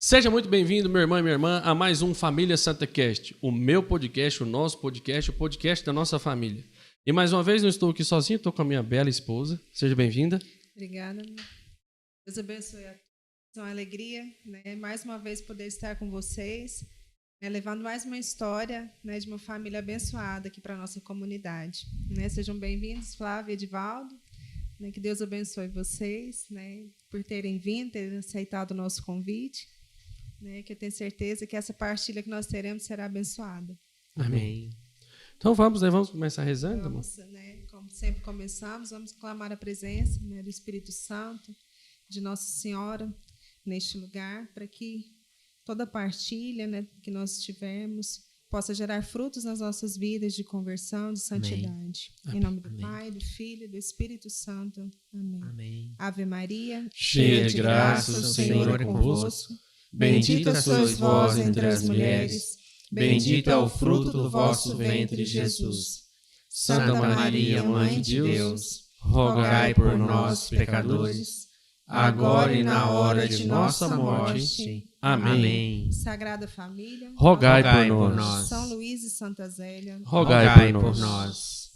Seja muito bem-vindo, meu irmão e minha irmã, a mais um Família SantaCast, o meu podcast, o nosso podcast, o podcast da nossa família. E mais uma vez não estou aqui sozinho, estou com a minha bela esposa. Seja bem-vinda. Obrigada. Deus abençoe a todos. É uma alegria, né? Mais uma vez poder estar com vocês, né? Levando mais uma história, né, de uma família abençoada aqui para a nossa comunidade. Né? Sejam bem-vindos, Flávia e Edivaldo. Né? Que Deus abençoe vocês, né, por terem vindo, terem aceitado o nosso convite. Né, que eu tenho certeza que essa partilha que nós teremos será abençoada. Amém. Então vamos começar rezando? Vamos, né, como sempre começamos, vamos clamar a presença, né, do Espírito Santo, de Nossa Senhora, neste lugar, para que toda partilha, né, que nós tivermos possa gerar frutos nas nossas vidas de conversão, de santidade. Amém. Em nome do Pai, do Filho e do Espírito Santo. Amém. Amém. Ave Maria, cheia de graça, o Senhor é convosco. Bendita sois vós entre as mulheres, bendito é o fruto do vosso ventre, Jesus. Santa Maria, Mãe de Deus, rogai por nós, pecadores, agora e na hora de nossa morte. Amém. Sagrada Família, Rogai por nós. São Luís e Santa Zélia, Rogai por nós.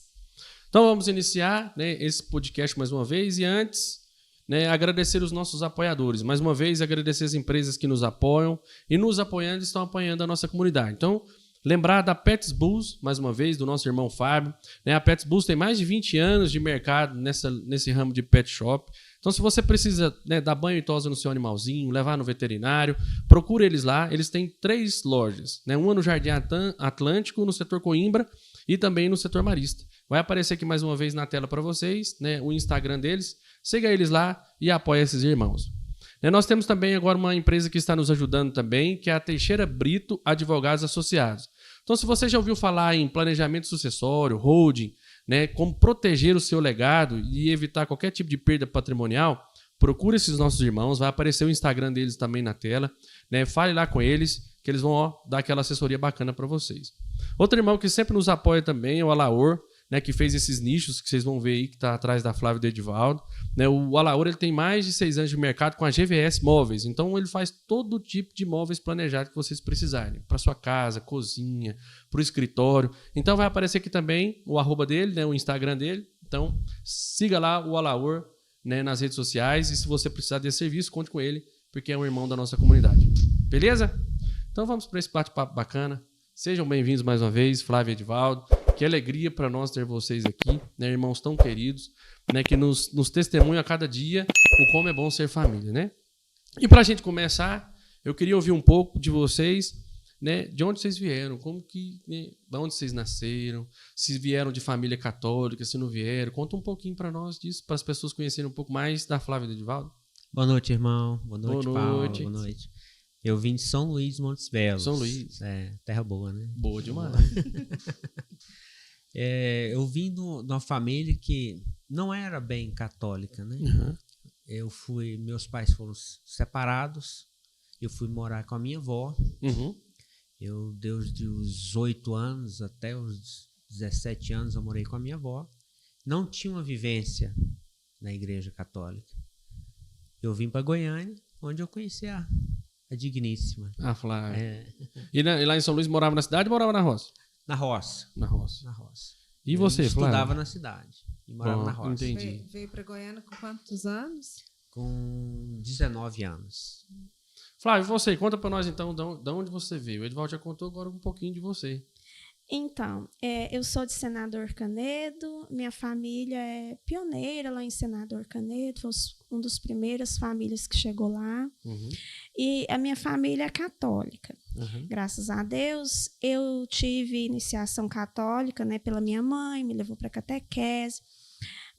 Então vamos iniciar, né, esse podcast mais uma vez e antes, né, agradecer os nossos apoiadores. Mais uma vez, agradecer as empresas que nos apoiam e nos apoiando estão apoiando a nossa comunidade. Então, lembrar da Pets Bus, mais uma vez, do nosso irmão Fábio. Né, a Pets Bus tem mais de 20 anos de mercado nesse ramo de pet shop. Então, se você precisa, né, dar banho e tosa no seu animalzinho, levar no veterinário, procure eles lá. Eles têm 3 lojas, né, uma no Jardim Atlântico, no setor Coimbra e também no setor Marista. Vai aparecer aqui mais uma vez na tela para vocês, né, o Instagram deles. Siga eles lá e apoie esses irmãos. Nós temos também agora uma empresa que está nos ajudando também, que é a Teixeira Brito Advogados Associados. Então, se você já ouviu falar em planejamento sucessório, holding, né, como proteger o seu legado e evitar qualquer tipo de perda patrimonial, procure esses nossos irmãos, vai aparecer o Instagram deles também na tela, né, fale lá com eles, que eles vão dar aquela assessoria bacana para vocês. Outro irmão que sempre nos apoia também é o Alaor, né, que fez esses nichos que vocês vão ver aí, que está atrás da Flávia e do Edivaldo. Né, o Alaor ele tem mais de 6 anos de mercado com a GVS Móveis, então ele faz todo tipo de móveis planejados que vocês precisarem, para sua casa, cozinha, para o escritório. Então vai aparecer aqui também o arroba dele, né, o Instagram dele. Então siga lá o Alaor, né, nas redes sociais e se você precisar desse serviço, conte com ele, porque é um irmão da nossa comunidade. Beleza? Então vamos para esse bate-papo bacana. Sejam bem-vindos mais uma vez, Flávia e Edivaldo. Que alegria para nós ter vocês aqui, né, irmãos tão queridos, né, que nos testemunham a cada dia o como é bom ser família, né? E para a gente começar, eu queria ouvir um pouco de vocês, né, de onde vocês vieram, como que, né, de onde vocês nasceram, se vieram de família católica, se não vieram. Conta um pouquinho para nós disso, para as pessoas conhecerem um pouco mais da Flávia e do Edivaldo. Boa noite, irmão. Boa noite, Boa Paulo. noite. Boa noite. Eu vim de São Luís, Montes Belos. São Luís. É, terra boa, né? Boa demais. Eu vim de uma família que não era bem católica, né? Uhum. Meus pais foram separados, eu fui morar com a minha avó. Uhum. Desde os 8 anos até os 17 anos eu morei com a minha avó. Não tinha uma vivência na igreja católica. Eu vim para Goiânia, onde eu conheci a Digníssima. Ah, Flávia. É. E lá em São Luís morava na cidade ou morava na roça? Na roça. Na roça. Na roça. E você, Flávia? Estudava na cidade e morava na roça. Entendi. Veio para Goiânia com quantos anos? Com 19 anos. Flávio, você, conta pra nós então de onde você veio. O Edivaldo já contou agora um pouquinho de você. Então, eu sou de Senador Canedo, minha família é pioneira lá em Senador Canedo, foi uma das primeiras famílias que chegou lá. Uhum. E a minha família é católica. Uhum. Graças a Deus, eu tive iniciação católica, né, pela minha mãe, me levou para catequese.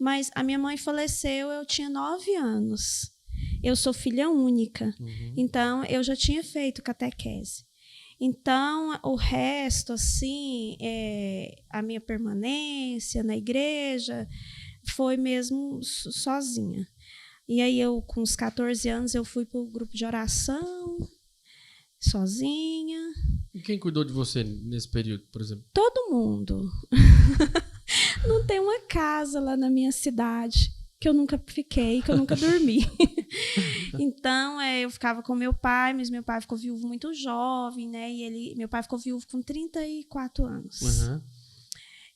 Mas a minha mãe faleceu, eu tinha 9 anos. Eu sou filha única, então eu já tinha feito catequese. Então, o resto, assim, a minha permanência na igreja foi mesmo sozinha. E aí, com os 14 anos, eu fui para o grupo de oração, sozinha. E quem cuidou de você nesse período, por exemplo? Todo mundo. Não tem uma casa lá na minha cidade que eu nunca fiquei, que eu nunca dormi. Então, eu ficava com meu pai, mas meu pai ficou viúvo muito jovem, né? E meu ficou viúvo com 34 anos. Uhum.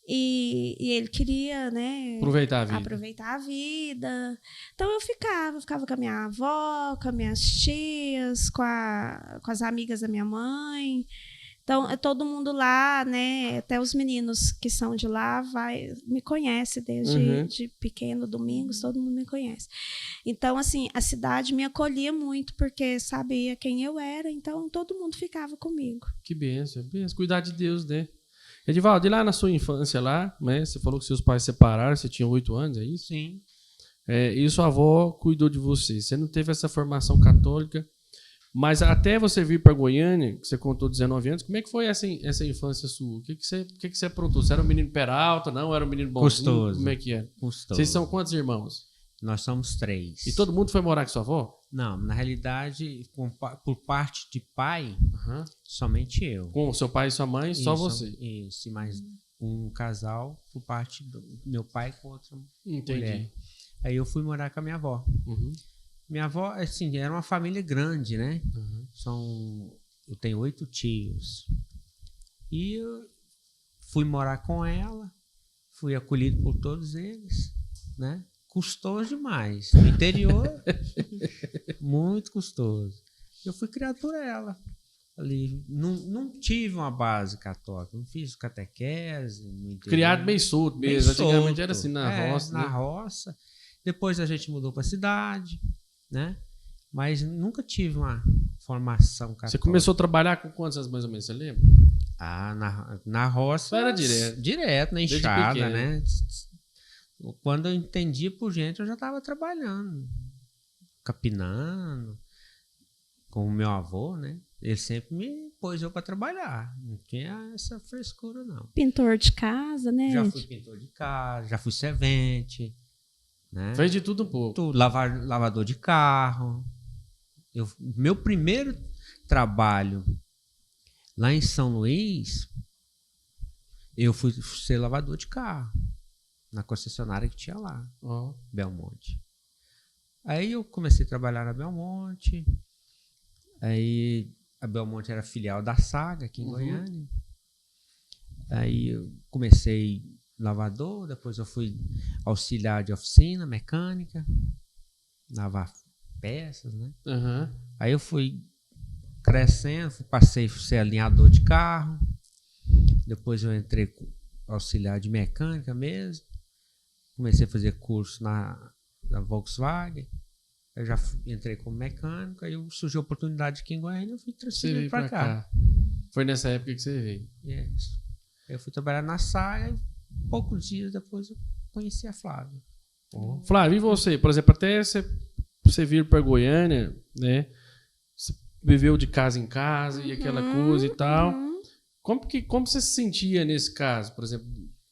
E ele queria, né, aproveitar a vida. Então eu ficava com a minha avó, com as minhas tias, com as amigas da minha mãe. Então, todo mundo lá, né, até os meninos que são de lá me conhece desde de pequeno, domingos, todo mundo me conhece. Então, assim, a cidade me acolhia muito porque sabia quem eu era, então todo mundo ficava comigo. Que bênção, cuidar de Deus, né? Edivaldo, e lá na sua infância lá, né? Você falou que seus pais se separaram, você tinha 8 anos, é isso? Sim. E sua avó cuidou de você. Você não teve essa formação católica, mas até você vir para Goiânia, que você contou 19 anos, como é que foi essa infância sua? O que você aprontou? Você era um menino peralta, não? Era um menino bonzinho? Custoso. Como é que era? Custoso. Vocês são quantos irmãos? Nós somos 3. E todo mundo foi morar com sua avó? Não, na realidade, por parte de pai, somente eu. Com seu pai e sua mãe, só você? Isso, e mais um casal por parte do meu pai com outra mulher. Aí eu fui morar com a minha avó. Minha avó, assim, era uma família grande, né? Eu tenho 8 tios. E eu fui morar com ela, fui acolhido por todos eles, né? Custoso demais. No interior, muito custoso. Eu fui criado por ela. Ali, não tive uma base católica, não fiz catequese. No interior. Criado bem solto mesmo. Antigamente era assim, na roça. Na roça. Depois a gente mudou para a cidade, né? Mas nunca tive uma formação católica. Você começou a trabalhar com quantos anos mais ou menos, você lembra? Na roça. Era direto. Direto, na Desde enxada, pequeno. né? Quando eu entendia por gente, eu já estava trabalhando, capinando, com o meu avô, né? Ele sempre me pôs eu para trabalhar. Não tinha essa frescura, não. Pintor de casa, né? Já fui pintor de casa, já fui servente, né? Fez de tudo um pouco. Lavador de carro. Meu primeiro trabalho lá em São Luís, eu fui ser lavador de carro. Na concessionária que tinha lá, Belmonte. Aí eu comecei a trabalhar na Belmonte. Aí a Belmonte era filial da Saga aqui em Goiânia. Aí eu comecei lavador, depois eu fui auxiliar de oficina, mecânica, lavar peças, né? Aí eu fui crescendo, passei a ser alinhador de carro. Depois eu entrei auxiliar de mecânica mesmo. Comecei a fazer curso na Volkswagen. Eu já entrei como mecânico. Aí surgiu a oportunidade aqui em Goiânia. Eu fui transferido para cá. Foi nessa época que você veio. Isso. Eu fui trabalhar na Saga e poucos dias depois eu conheci a Flávia. Flávio, e você? Por exemplo, até você vir para Goiânia, né? Você viveu de casa em casa e aquela coisa e tal. Como você se sentia nesse caso, por exemplo?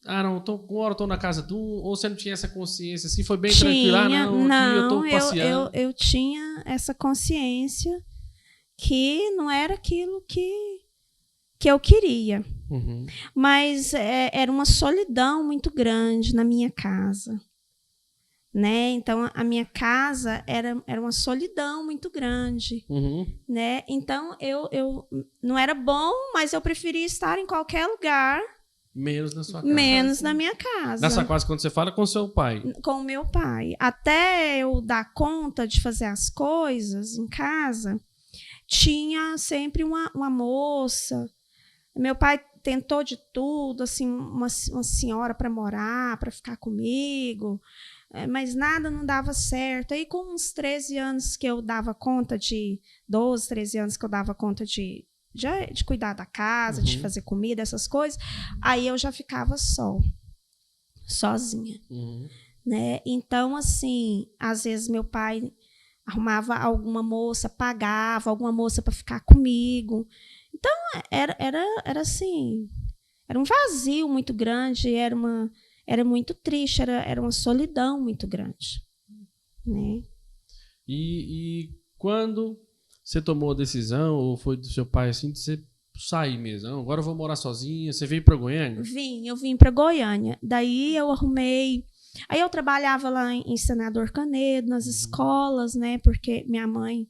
Não, agora eu tô na casa do ou você não tinha essa consciência assim? Foi bem tranquila? Eu tô passeando. Eu tinha essa consciência que não era aquilo que eu queria. Mas era uma solidão muito grande na minha casa. Né? Então, a minha casa era uma solidão muito grande. Né? Então, eu não era bom, mas eu preferia estar em qualquer lugar. Menos na sua casa. Menos na minha casa. Na sua casa, quando você fala, com o seu pai. Com o meu pai. Até eu dar conta de fazer as coisas em casa, tinha sempre uma moça. Meu pai tentou de tudo, assim, uma senhora para morar, para ficar comigo, mas nada não dava certo. Aí, com uns 13 anos que eu dava conta 12, 13 anos que eu dava conta de cuidar da casa, de fazer comida, essas coisas, aí eu já ficava sozinha. Né? Então, assim, às vezes meu pai arrumava alguma moça, pagava alguma moça para ficar comigo. Então, era assim, era um vazio muito grande, era muito triste, era uma solidão muito grande. Né? E quando você tomou a decisão, ou foi do seu pai assim, de você sair mesmo? Agora eu vou morar sozinha. Você veio para Goiânia? Eu vim para Goiânia. Daí eu arrumei Aí eu trabalhava lá em Senador Canedo, nas escolas, né? Porque minha mãe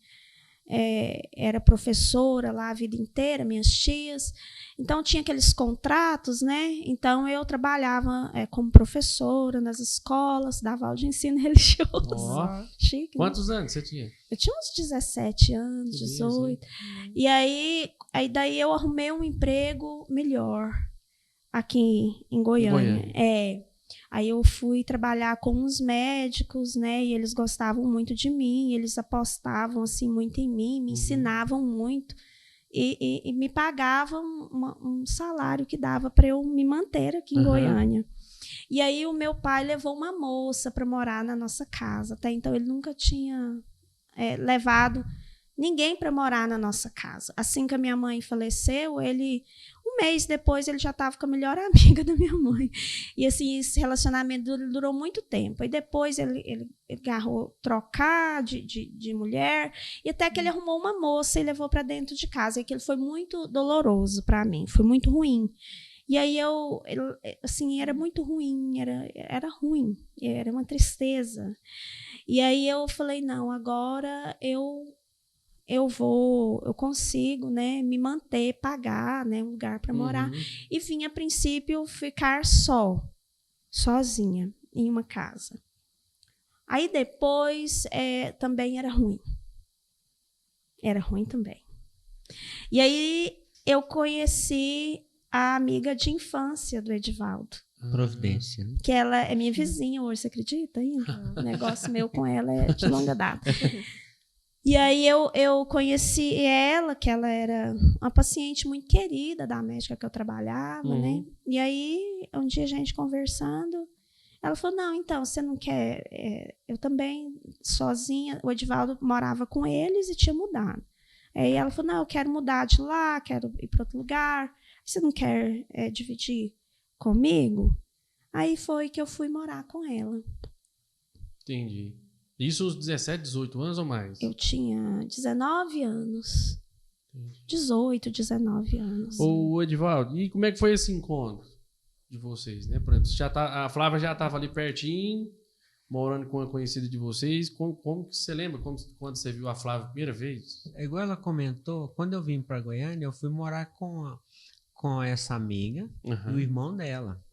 era professora lá a vida inteira, minhas tias. Então, tinha aqueles contratos, né? Então, eu trabalhava como professora nas escolas, dava aula de ensino religioso. Ó. Chique, né? Quantos anos você tinha? Eu tinha uns 17 anos, Que 18. E aí daí eu arrumei um emprego melhor aqui em Goiânia. Aí eu fui trabalhar com uns médicos, né? E eles gostavam muito de mim, eles apostavam assim muito em mim, me ensinavam muito e me pagavam um salário que dava para eu me manter aqui em Goiânia. E aí o meu pai levou uma moça para morar na nossa casa. Até então ele nunca tinha levado ninguém para morar na nossa casa. Assim que a minha mãe faleceu, um mês depois ele já estava com a melhor amiga da minha mãe. E assim, esse relacionamento durou muito tempo. E depois ele agarrou trocar de mulher, e até que ele arrumou uma moça e levou para dentro de casa. E aquilo foi muito doloroso para mim, foi muito ruim. E aí assim, era muito ruim, era ruim, era uma tristeza. E aí eu falei, não, agora eu consigo, né, me manter, pagar, né, um lugar para morar. E vim, a princípio, ficar sozinha, em uma casa. Aí depois também era ruim. Era ruim também. E aí eu conheci a amiga de infância do Edivaldo. Providência, né? Que ela é minha vizinha hoje, você acredita ainda? O negócio meu com ela é de longa data. E aí eu conheci ela, que ela era uma paciente muito querida da médica que eu trabalhava, né? E aí, um dia a gente conversando, ela falou, não, então, você não quer... eu também, sozinha, o Edivaldo morava com eles e tinha mudado. Aí ela falou, não, eu quero mudar de lá, quero ir para outro lugar. Você não quer dividir comigo? Aí foi que eu fui morar com ela. Entendi. Isso aos 17, 18 anos ou mais? Eu tinha 19 anos. 18, 19 anos. Ô, Edivaldo, e como é que foi esse encontro de vocês, né? Por exemplo, a Flávia já estava ali pertinho, morando com uma conhecida de vocês. Como que você lembra quando você viu a Flávia a primeira vez? É igual ela comentou, quando eu vim para Goiânia, eu fui morar com essa amiga e o irmão dela,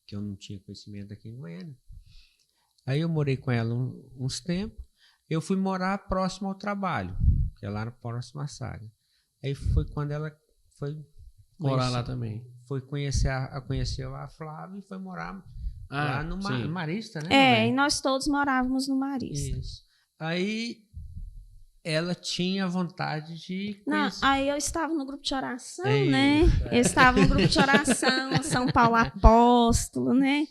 que eu não tinha conhecimento aqui em Goiânia. Aí eu morei com ela uns tempos. Eu fui morar próximo ao trabalho, que é lá próximo à Saga. Aí foi quando ela foi morar lá também. Foi conhecer a Flávia e foi morar lá no Marista, né? E nós todos morávamos no Marista. Isso. Aí ela tinha vontade de conhecer. Não, aí eu estava no grupo de oração, né? Eu estava no grupo de oração, São Paulo Apóstolo, né?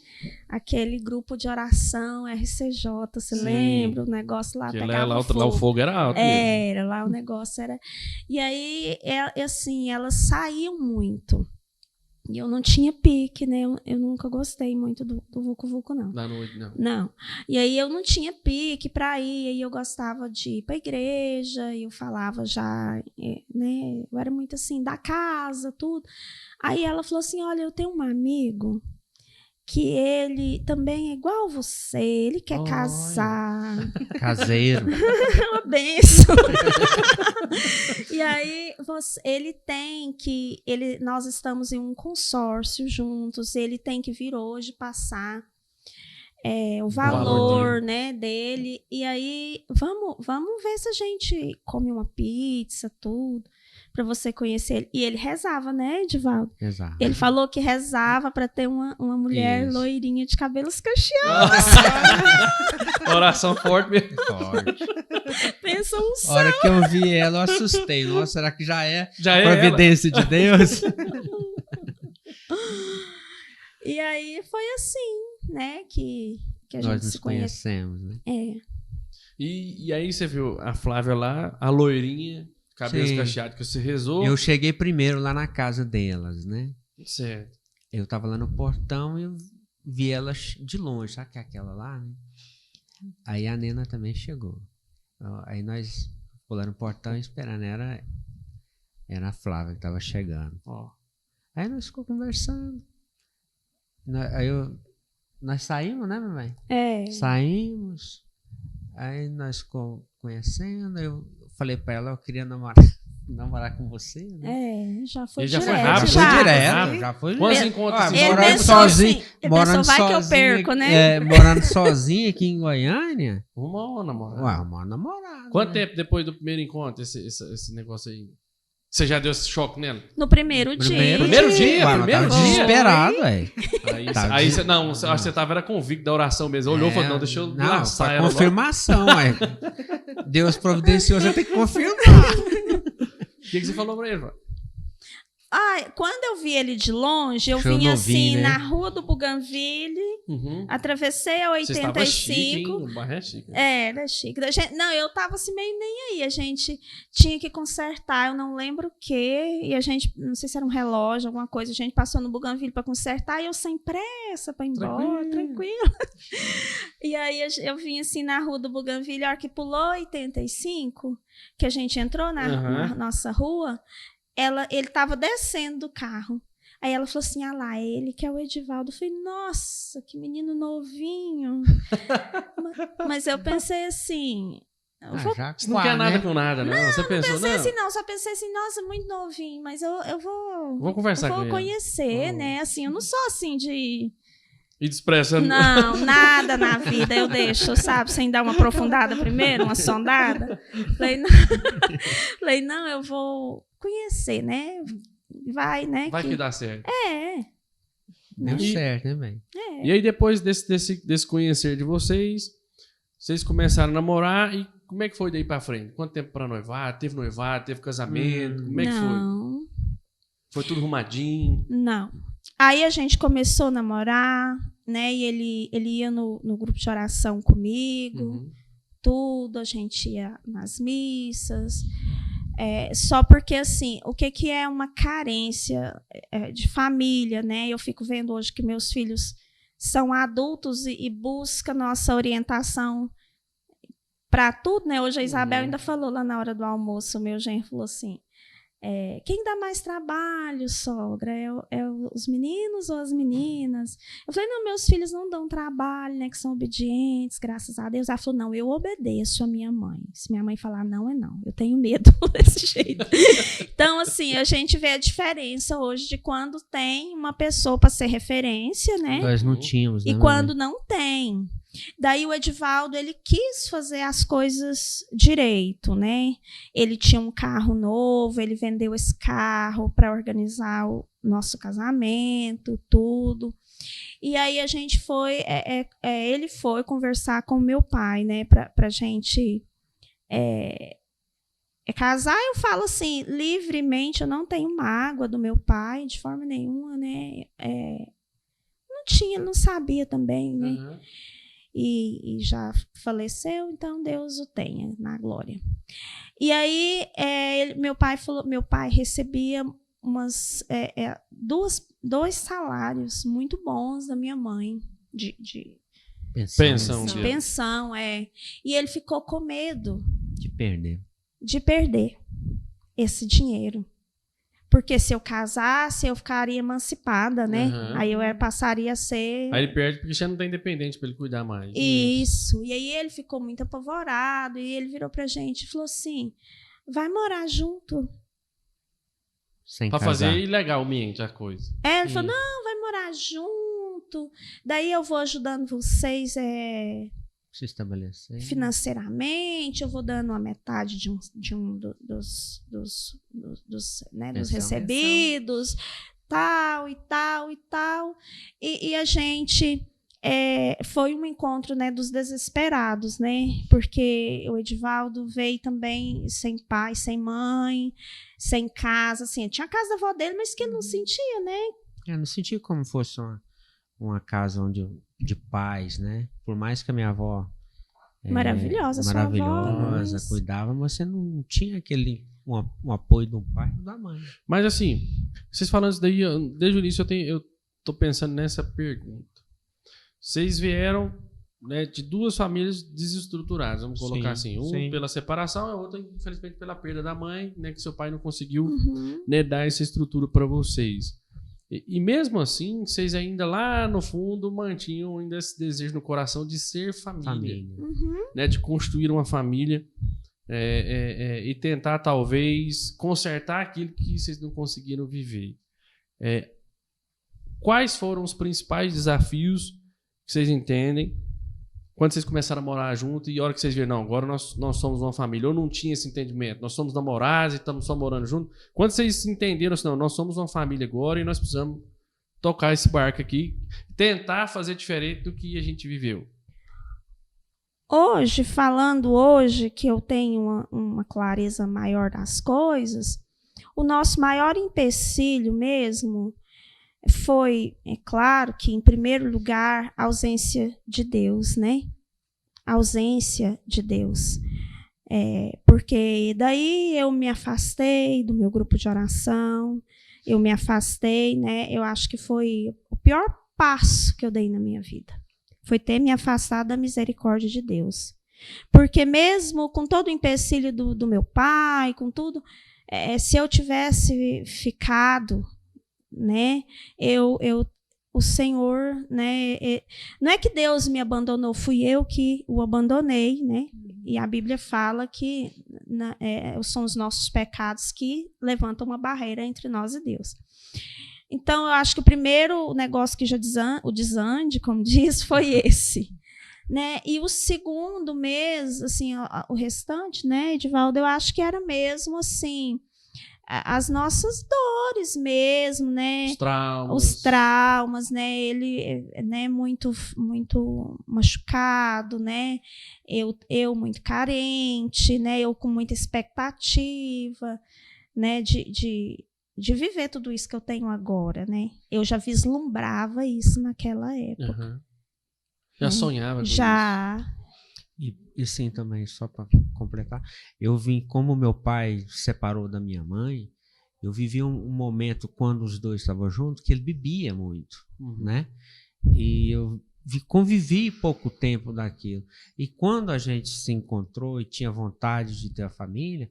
Aquele grupo de oração, RCJ, você lembra? O negócio lá pegava fogo. Lá o fogo era alto. Era, lá o negócio era... E aí, assim, elas saíam muito. E eu não tinha pique, né? Eu nunca gostei muito do Vucu Vucu, não. Da noite, não. Não. E aí eu não tinha pique para ir, aí eu gostava de ir para a igreja, e eu falava já, né? Eu era muito assim, da casa, tudo. Aí ela falou assim, olha, eu tenho um amigo que ele também é igual você, ele quer casar. Caseiro. Uma bênção. E aí, nós estamos em um consórcio juntos, ele tem que vir hoje passar o valor né, dele. E aí, vamos ver se a gente come uma pizza, tudo, para você conhecer ele. E ele rezava, né, Edivaldo? Exato. Ele falou que rezava para ter uma mulher loirinha de cabelos cacheados. Oração forte mesmo. Forte. Pensa um céu. A hora que eu vi ela, eu assustei. Nossa, será que já é providência de Deus? E aí foi assim, né, que a nós gente nos se conhecemos, né? E aí você viu a Flávia lá, a loirinha, cabelos cacheados que você rezou. Eu cheguei primeiro lá na casa delas, né? Certo. Eu tava lá no portão e eu vi elas de longe, sabe que é aquela lá, né? Aí a Nena também chegou. Aí nós pulamos no portão esperando, era a Flávia que tava chegando. Aí nós ficamos conversando. Aí nós saímos, né, mamãe? É. Saímos, aí nós conhecendo, eu falei pra ela, eu queria namorar com você, né? Já foi E já direto. foi rápido, Foi já. direto, já foi Quantos direto. encontros Ó, vocês Ele morando pensou sozinho, assim, ele morando pensou, vai que eu sozinho, perco, né? morando sozinho aqui em Goiânia. Uma namorada. Ué, uma namorada. Quanto né? tempo depois do primeiro encontro, esse negócio aí? Você já deu esse choque nela? No primeiro dia. Primeiro dia? Ué, Primeiro eu tava dia? desesperado, velho. Aí você, não, acho que você tava era convicto da oração mesmo. Olhou e falou, não, deixa eu não, lançar foi ela. confirmação, ué. Deus providenciou, já tem que confirmar. O que você falou pra ele? Quando eu vi ele de longe, eu Achou vinha novinho, assim, né? na rua do Bougainville, atravessei a Você estava chique, hein? 85. O bairro é chique. Era chique. Não, eu tava assim meio nem aí. A gente tinha que consertar, eu não lembro o quê. E a gente, não sei se era um relógio, alguma coisa. A gente passou no Bougainville para consertar e eu sem pressa para ir embora, tranquilo. E aí eu vim assim na rua do Bougainville, a hora que pulou 85, que a gente entrou na nossa rua, ele tava descendo do carro. Aí ela falou assim, lá, ele que é o Edivaldo. Eu falei, nossa, que menino novinho. mas eu pensei assim... Você não quer nada com nada, não? Você pensou, não? Só pensei assim, nossa, muito novinho, mas eu vou... Vou conversar com ele. Vou conhecer, né? Assim, eu não sou assim de... E despressando. Não, nada na vida eu deixo, sabe? Sem dar uma aprofundada primeiro, uma sondada. Falei, não, eu vou conhecer, né? Vai, né? Vai que dá certo. Deu certo, né, velho? E aí, depois desse conhecer de vocês começaram a namorar e como é que foi daí pra frente? Quanto tempo pra noivar? Teve noivado? Teve casamento? Como é que foi? Foi tudo arrumadinho? Não. Aí a gente começou a namorar, né? E ele ia no grupo de oração comigo, tudo, a gente ia nas missas. Só porque, assim, o que é uma carência de família, né? Eu fico vendo hoje que meus filhos são adultos e buscam nossa orientação para tudo, né? Hoje a Isabel ainda falou lá na hora do almoço, o meu genro falou assim, quem dá mais trabalho, sogra? É os meninos ou as meninas? Eu falei, não, meus filhos não dão trabalho, né? Que são obedientes, graças a Deus. Ela falou, não, eu obedeço a minha mãe. Se minha mãe falar não, é não. Eu tenho medo desse jeito. Então, assim, a gente vê a diferença hoje de quando tem uma pessoa para ser referência, né? Nós não tínhamos, né? E quando não tem. Daí o Edivaldo, ele quis fazer as coisas direito, né? Ele tinha um carro novo, ele vendeu esse carro para organizar o nosso casamento, tudo. E aí a gente foi, ele foi conversar com o meu pai, né? Pra gente casar. Eu falo assim, livremente, eu não tenho mágoa do meu pai, de forma nenhuma, né? Não sabia também, né? E já faleceu, então Deus o tenha na glória. E aí meu pai recebia dois salários muito bons da minha mãe de pensão, e ele ficou com medo de perder esse dinheiro. Porque se eu casasse, eu ficaria emancipada, né? Aí eu passaria a ser... Aí ele perde porque já não tá independente pra ele cuidar mais. Isso. E aí ele ficou muito apavorado e ele virou pra gente e falou assim, vai morar junto. Sem pra casar. Fazer ilegalmente a coisa. Ele falou, não, vai morar junto. Daí eu vou ajudando vocês se estabelecer financeiramente, eu vou dando a metade dos recebidos, tal e tal e tal. E a gente foi um encontro, né, dos desesperados, né? Porque o Edivaldo veio também sem pai, sem mãe, sem casa, assim, tinha a casa da avó dele, mas que ele não sentia, né? Eu não sentia como fosse uma casa de paz, né? Por mais que a minha avó maravilhosa, cuidava, mas você não tinha um apoio do pai ou da mãe. Mas assim, vocês falando isso daí, desde o início eu tô pensando nessa pergunta. Vocês vieram, né, de duas famílias desestruturadas, vamos colocar assim. Um pela separação, a outra, infelizmente, pela perda da mãe, né, que seu pai não conseguiu, né, dar essa estrutura para vocês. E mesmo assim, vocês ainda lá no fundo mantinham ainda esse desejo no coração de ser família. Né? De construir uma família e tentar, talvez, consertar aquilo que vocês não conseguiram viver. Quais foram os principais desafios que vocês entendem quando vocês começaram a morar junto e a hora que vocês viram, não, agora nós somos uma família, ou não tinha esse entendimento, nós somos namorados e estamos só morando junto. Quando vocês entenderam assim, não, nós somos uma família agora e nós precisamos tocar esse barco aqui, tentar fazer diferente do que a gente viveu. Falando hoje que eu tenho uma clareza maior das coisas, o nosso maior empecilho mesmo foi, é claro que, em primeiro lugar, a ausência de Deus, né? A ausência de Deus. Porque daí eu me afastei do meu grupo de oração, eu me afastei, né? Eu acho que foi o pior passo que eu dei na minha vida. Foi ter me afastado da misericórdia de Deus. Porque mesmo com todo o empecilho do meu pai, com tudo, se eu tivesse ficado, né, o Senhor, né, não é que Deus me abandonou, fui eu que o abandonei, né? E a Bíblia fala que são os nossos pecados que levantam uma barreira entre nós e Deus. Então, eu acho que o primeiro negócio que o desande, como diz, foi esse, né? E o segundo mesmo, assim, o restante, né, Edivaldo, eu acho que era mesmo assim, as nossas dores mesmo, né? Os traumas, né? Ele, né, muito machucado, né? Eu muito carente, né? Eu com muita expectativa, né? De viver tudo isso que eu tenho agora, né? Eu já vislumbrava isso naquela época. Uhum. Já sonhava com já. isso? E sim, também, só para completar, eu vim, como meu pai se separou da minha mãe, eu vivi um momento quando os dois estavam juntos, que ele bebia muito, né? E eu convivi pouco tempo daquilo. E quando a gente se encontrou e tinha vontade de ter a família,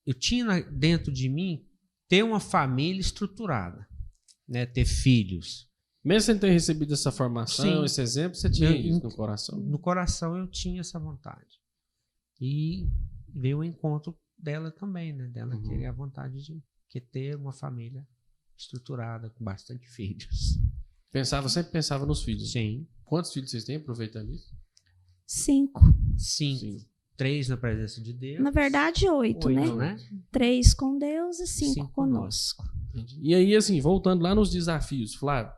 eu tinha dentro de mim ter uma família estruturada, né? Ter filhos. Mesmo sem ter recebido essa formação, Sim. esse exemplo, você tinha isso no coração? No coração eu tinha essa vontade. E veio o encontro dela também, né? Dela querer a vontade de ter uma família estruturada, com bastante filhos. Sempre pensava nos filhos? Sim. Quantos filhos vocês têm, aproveitando isso? 5. 5. 3 na presença de Deus. Na verdade, 8, né? 3 com Deus e 5 conosco. Entendi. E aí, assim, voltando lá nos desafios, Flávio,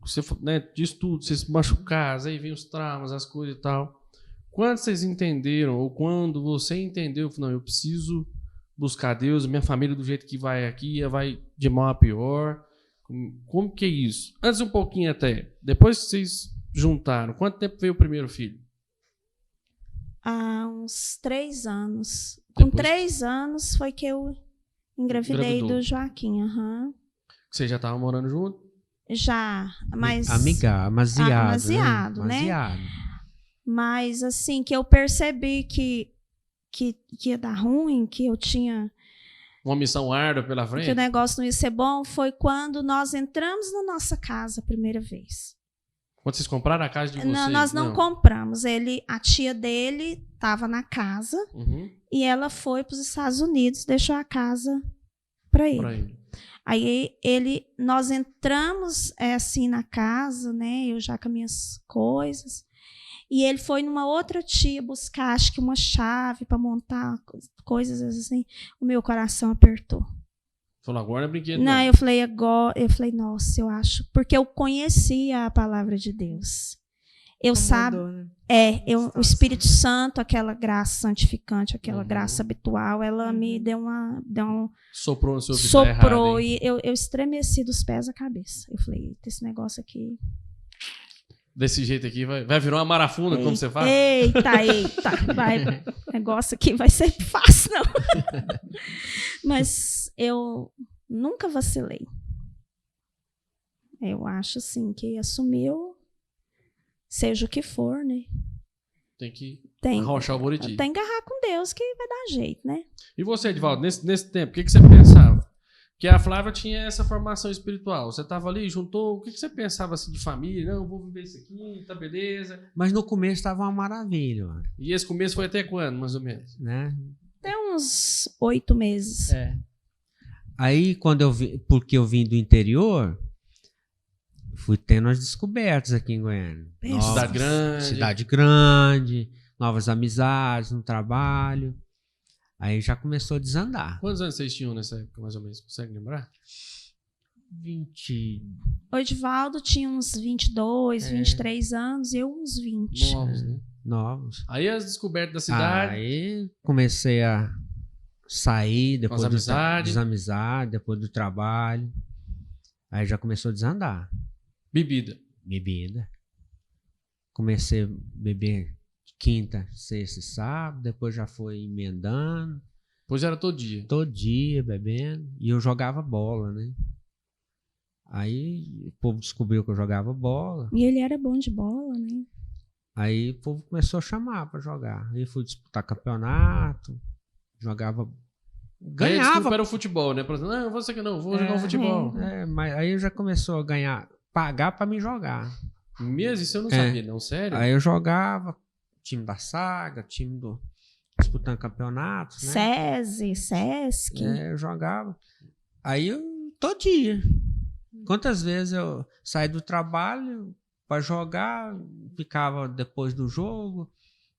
você, né, disso tudo, vocês se machucaram, aí vem os traumas, as coisas e tal. Quando vocês entenderam, ou quando você entendeu, não, eu preciso buscar Deus, minha família do jeito que vai aqui, vai de mal a pior. Como que é isso? Antes um pouquinho até, depois que vocês juntaram, quanto tempo veio o primeiro filho? Há uns 3 anos. Com 3 anos foi que eu engravidei do Joaquim. Você já estava morando junto? Já, mas... Amaziado, né? Mas, assim, que eu percebi que ia dar ruim, que eu tinha... Uma missão árdua pela frente? Que o negócio não ia ser bom, foi quando nós entramos na nossa casa a primeira vez. Quando vocês compraram a casa de vocês? Não, nós não compramos. A tia dele estava na casa e ela foi para os Estados Unidos, deixou a casa para ele. Aí nós entramos assim na casa, né? Eu já com as minhas coisas. E ele foi numa outra tia buscar, acho que uma chave para montar coisas assim. O meu coração apertou. Falou, agora não é brinquedo. Não, eu falei, nossa, eu acho. Porque eu conhecia a palavra de Deus. Eu sabia. O Espírito Santo, aquela graça santificante, aquela graça habitual, ela me deu soprou no seu ouvido. Soprou, e eu estremeci dos pés à cabeça. Eu falei, esse negócio aqui. Desse jeito aqui, vai virar uma marafunda, como você fala? Eita, o negócio aqui vai ser fácil, não. Mas eu nunca vacilei. Eu acho, assim, que assumiu, seja o que for, né? Tem que arrochar o Buriti. Tem que agarrar com Deus que vai dar jeito, né? E você, Edivaldo, nesse tempo, o que você pensava? Porque a Flávia tinha essa formação espiritual. Você estava ali, juntou, o que você pensava assim de família? Não, eu vou viver isso aqui, tá beleza. Mas no começo estava uma maravilha, mano, E esse começo foi até quando, mais ou menos? né? Até uns 8 meses. Aí, porque eu vim do interior, fui tendo as descobertas aqui em Goiânia. Cidade grande. Cidade grande, novas amizades no trabalho. Aí já começou a desandar. Quantos anos vocês tinham nessa época, mais ou menos? Consegue lembrar? 20. O Edivaldo tinha uns 22, 23 anos, eu uns 20. Novos, né? Novos. Aí as descobertas da cidade. Aí comecei a sair depois Com as amizades. das amizades, depois do trabalho. Aí já começou a desandar. Bebida. Bebida. Comecei a beber quinta, sexta e sábado, depois já foi emendando. Pois era todo dia. Todo dia bebendo. E eu jogava bola, né? Aí o povo descobriu que eu jogava bola. E ele era bom de bola, né? Aí o povo começou a chamar pra jogar. Aí fui disputar campeonato. Jogava. Aí a Ganhava. desculpa era o futebol, né? Por exemplo, não, você que não, vou jogar um futebol. Mas aí já começou a ganhar, pagar pra mim jogar. Mesmo isso eu não sabia, não, sério? Aí eu jogava, time da Saga, time do. Disputando campeonatos, né? SESI, SESC. Eu jogava. Aí eu, todo dia. Quantas vezes eu saí do trabalho pra jogar, ficava depois do jogo,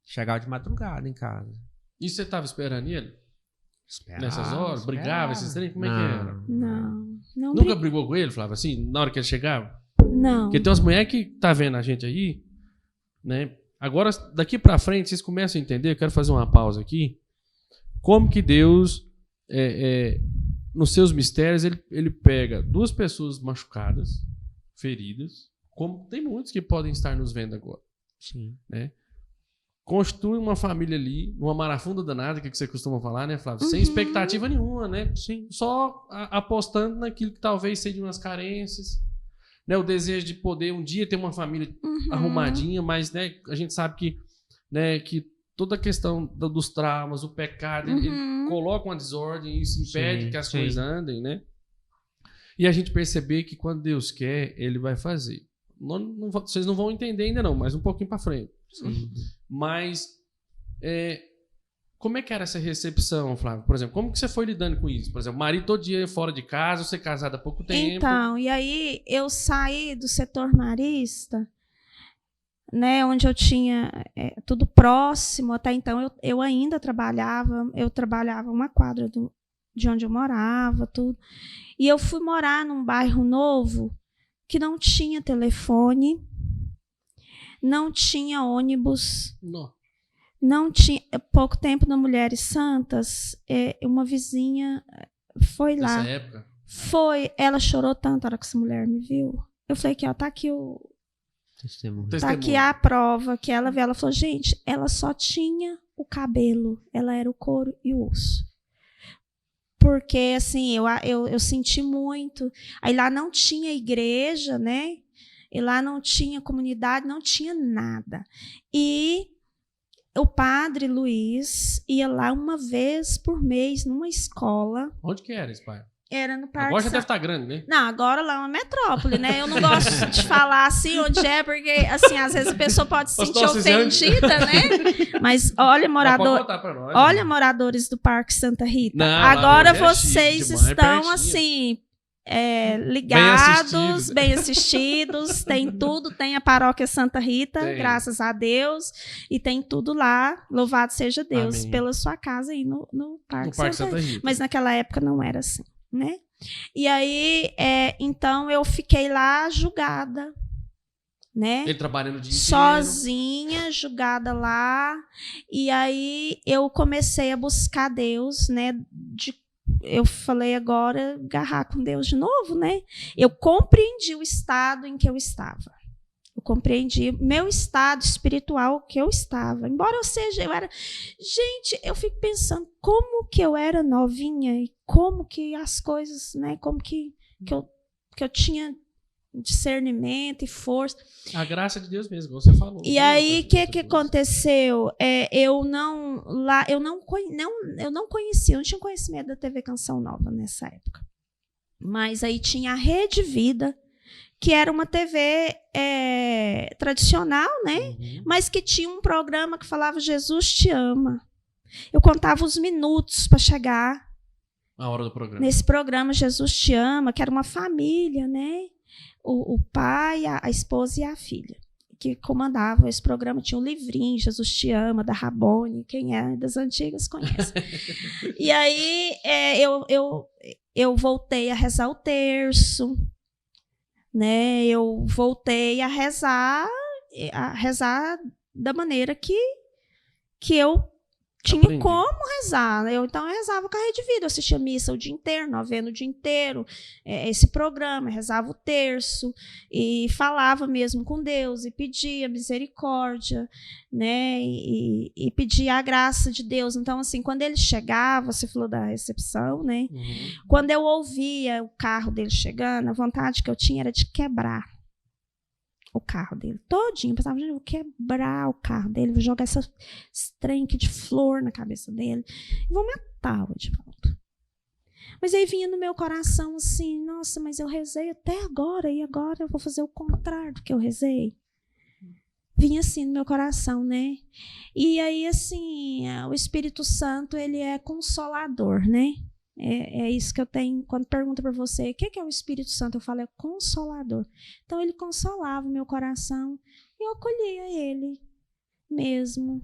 chegava de madrugada em casa. E você tava esperando ele? Esperava, Nessas horas? Brigava, esses trem? Como é que era? Não. Nunca brigou com ele, Flávio, assim, na hora que ele chegava? Não. Porque tem umas mulheres que tá vendo a gente aí, né? Agora, daqui pra frente, vocês começam a entender, eu quero fazer uma pausa aqui, como que Deus, nos seus mistérios, ele pega duas pessoas machucadas, feridas, como tem muitos que podem estar nos vendo agora. Sim. Né? Constitui uma família ali, numa marafunda danada, que você costuma falar, né, Flávio? Sem expectativa nenhuma, né? Sim. Só apostando naquilo que talvez seja umas carências, né? O desejo de poder um dia ter uma família arrumadinha, mas, né, a gente sabe que, né, que toda a questão dos traumas, o pecado, ele coloca uma desordem e isso impede que as coisas andem, né? E a gente perceber que quando Deus quer, Ele vai fazer. Vocês não vão entender ainda não, mas um pouquinho para frente. Sim. Mas como é que era essa recepção, Flávio? Por exemplo, como que você foi lidando com isso? Por exemplo, marido todo dia fora de casa, você casada há pouco tempo. Então, e aí eu saí do setor marista, né, onde eu tinha tudo próximo. Até então eu ainda trabalhava uma quadra de onde eu morava, tudo. E eu fui morar num bairro novo que não tinha telefone, não tinha ônibus, não tinha. Pouco tempo na Mulheres Santas, uma vizinha foi lá. Nessa época? Foi, ela chorou tanto na hora que essa mulher me viu. Eu falei que tá aqui Testemunho. tá aqui a prova que ela viu. Ela falou, gente, ela só tinha o cabelo, ela era o couro e o osso. Porque, assim, eu senti muito. Aí lá não tinha igreja, né? E lá não tinha comunidade, não tinha nada. E o padre Luiz ia lá uma vez por mês numa escola. Onde que era esse pai? Era no Parque. Agora já deve estar grande, né? Não, agora lá é uma metrópole, né? Eu não gosto de falar assim onde é, porque assim, às vezes a pessoa pode se sentir ofendida, né? Mas olha, moradores do Parque Santa Rita. Não, agora lá vocês é chique, estão assim, ligados, bem assistidos, tem tudo, tem a Paróquia Santa Rita, graças a Deus, e tem tudo lá, louvado seja Deus. Amém. Pela sua casa aí no Parque Santa Rita. Mas naquela época não era assim, né? E aí, então eu fiquei lá julgada, né? Ele trabalhando o dia inteiro. Sozinha, julgada lá. E aí eu comecei a buscar Deus, né? Eu falei agora, agarrar com Deus de novo, né? Eu compreendi o estado em que eu estava. Eu compreendi meu estado espiritual que eu estava. Embora eu era... Gente, eu fico pensando como que eu era novinha e como que as coisas, né? Como que eu tinha discernimento e força. A graça de Deus mesmo, você falou. E aí, o que aconteceu? Eu não conhecia, eu não tinha conhecimento da TV Canção Nova nessa época. Mas aí tinha a Rede Vida, que era uma TV tradicional, né? Mas que tinha um programa que falava Jesus te ama. Eu contava os minutos para chegar A hora do programa. nesse programa Jesus te ama, que era uma família, né? O pai, a esposa e a filha, que comandavam esse programa. Tinha um livrinho, Jesus te ama, da Rabone, quem é das antigas conhece. E aí eu voltei a rezar o terço, né? Eu voltei a rezar da maneira que eu tinha Aprendi. como rezar. Então eu rezava com a Rede Vida, eu assistia missa o dia inteiro, novena o dia inteiro, esse programa, rezava o terço e falava mesmo com Deus e pedia misericórdia, né? E pedia a graça de Deus. Então, assim, quando ele chegava, você falou da recepção, né? Quando eu ouvia o carro dele chegando, a vontade que eu tinha era de quebrar o carro dele todinho. Eu pensava, gente, eu vou quebrar o carro dele, vou jogar esse trem aqui de flor na cabeça dele e vou matar o Edivaldo. Mas aí vinha no meu coração assim, nossa, mas eu rezei até agora e agora eu vou fazer o contrário do que eu rezei. Vinha assim no meu coração, né? E aí, assim, o Espírito Santo, ele é consolador, né? É isso que eu tenho. Quando pergunta para você o que é o Espírito Santo, eu falo, é consolador. Então ele consolava o meu coração e eu acolhia ele mesmo.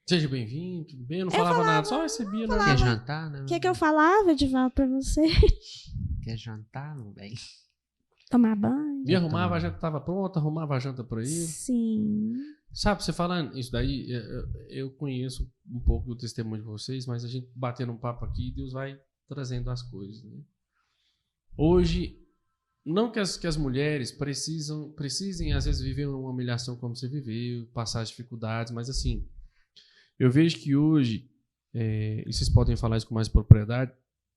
Seja bem-vindo, tudo bem? Eu não falava nada, só recebia. Quer jantar, né? O que eu falava, Edivaldo, para você? Quer jantar, meu bem? Tomar banho? Me arrumava, a janta estava pronta, arrumava a janta para ele. Sim. Sabe, você falando isso daí, eu conheço um pouco do testemunho de vocês, mas a gente batendo um papo aqui, Deus vai trazendo as coisas, né? Hoje, não que as mulheres precisem às vezes viver uma humilhação como você viveu, passar as dificuldades, mas assim, eu vejo que hoje, e vocês podem falar isso com mais propriedade,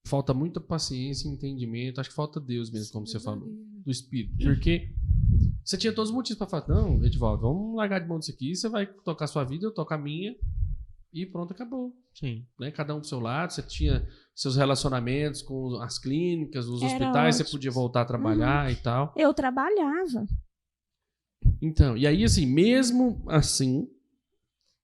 falta muita paciência e entendimento, acho que falta Deus mesmo, como você falou, do Espírito, porque você tinha todos os motivos para falar, não, Edivaldo, vamos largar de mão disso aqui, você vai tocar a sua vida, eu toco a minha, e pronto, acabou. Sim. Né? Cada um pro seu lado, você tinha seus relacionamentos com as clínicas, os Era hospitais, ótimo. você podia voltar a trabalhar e tal. Eu trabalhava. Então, e aí assim, mesmo assim,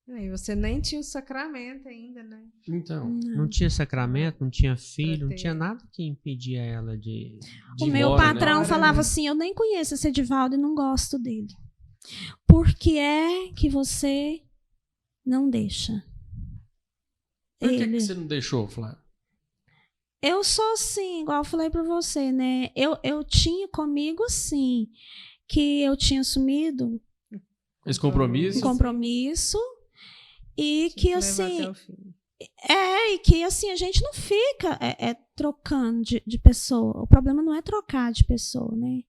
E você nem tinha o sacramento ainda, né? então, Não tinha sacramento, não tinha filho, não ter. tinha nada que impedia ela de O ir meu embora, patrão né? falava assim, eu nem conheço esse Edivaldo e não gosto dele. Por que é que você não deixa? Por que Ele... você não deixou, Flávio? Eu sou assim, igual eu falei pra você, né? Eu tinha comigo, assim, que eu tinha assumido Esse compromisso? um compromisso e que, Levar assim... até o fim. E que assim, a gente não fica trocando de pessoa. O problema não é trocar de pessoa, né?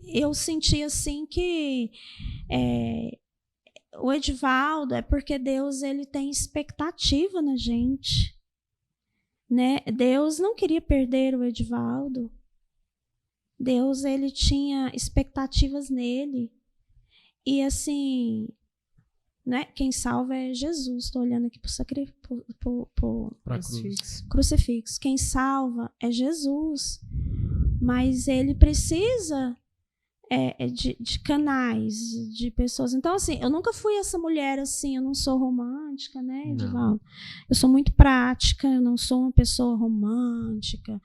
Eu senti assim que o Edivaldo é porque Deus ele tem expectativa na gente, né? Deus não queria perder o Edivaldo. Deus ele tinha expectativas nele. E assim, né? Quem salva é Jesus. Estou olhando aqui Pra cruz. crucifixo. Quem salva é Jesus. Mas ele precisa de canais, de pessoas. Então, assim, eu nunca fui essa mulher assim, eu não sou romântica, né, Edivaldo? Eu sou muito prática, eu não sou uma pessoa romântica.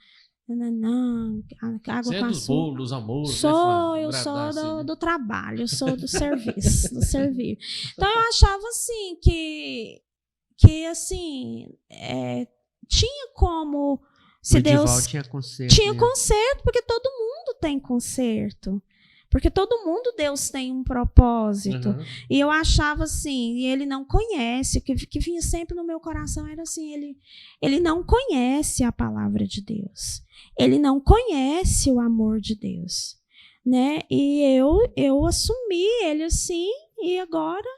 Não, água Você é com dos açúcar. bolos, dos amores, né, Sou, Flávio? eu sou Agradar, assim, do trabalho, eu sou do serviço, do servir. Então eu achava assim que assim tinha como se o Edivaldo Deus tinha conserto. tinha né? conserto, porque todo mundo tem conserto. Porque todo mundo, Deus tem um propósito. Uhum. E eu achava assim, e ele não conhece, o que vinha sempre no meu coração era assim, ele não conhece a palavra de Deus. Ele não conhece o amor de Deus. Né? E eu assumi ele assim, e agora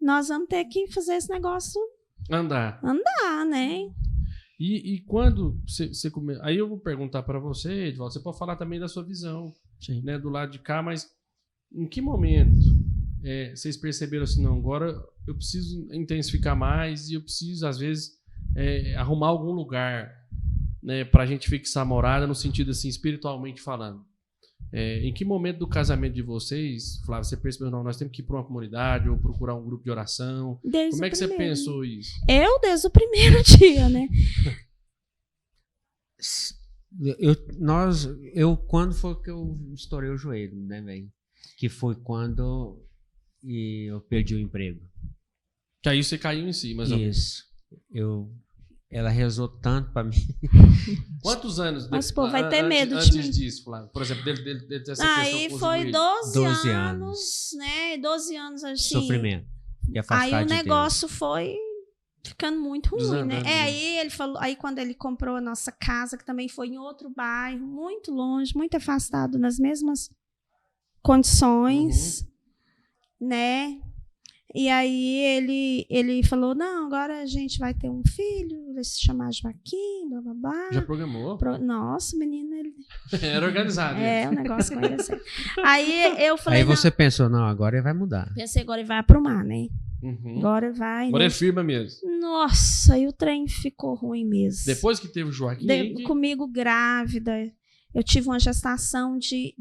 nós vamos ter que fazer esse negócio Andar. né? E quando você come... Aí eu vou perguntar para você, Edivaldo, você pode falar também da sua visão, Sim. né, do lado de cá, mas em que momento vocês perceberam assim, não, agora eu preciso intensificar mais e eu preciso, às vezes, arrumar algum lugar né, pra gente fixar a morada, no sentido assim, espiritualmente falando. Em que momento do casamento de vocês, Flávia, você percebeu, não, nós temos que ir para uma comunidade ou procurar um grupo de oração? Desde Como é o que você primeiro. pensou isso? Eu, desde o primeiro dia, né? Quando foi que eu estourei o joelho, né, velho? Que foi quando eu perdi o emprego. Que aí você caiu em si, mas Isso. Ela rezou tanto pra mim. quantos anos Mas, pô, vai ter medo de antes mim. disso, Flávio? Por exemplo, dessa Aí questão com o foi joelho. 12 anos, né? 12 anos assim. Sofrimento. E Aí afastar o de negócio foi ficando muito ruim, Desandando, né? né? Aí ele falou, aí quando ele comprou a nossa casa, que também foi em outro bairro, muito longe, muito afastado, nas mesmas condições, né? E aí ele falou, não, agora a gente vai ter um filho, vai se chamar Joaquim, blá, blá, blá. Já programou? Nossa, menina, ele... Era organizado. o negócio com ele assim. Aí eu falei, Aí você pensou, não, agora ele vai mudar. pensei, agora ele vai aprumar, né? Uhum. Agora vai, Agora né? é firme mesmo. Nossa, aí o trem ficou ruim mesmo. Depois que teve o Joaquim, Comigo grávida, eu tive uma gestação de...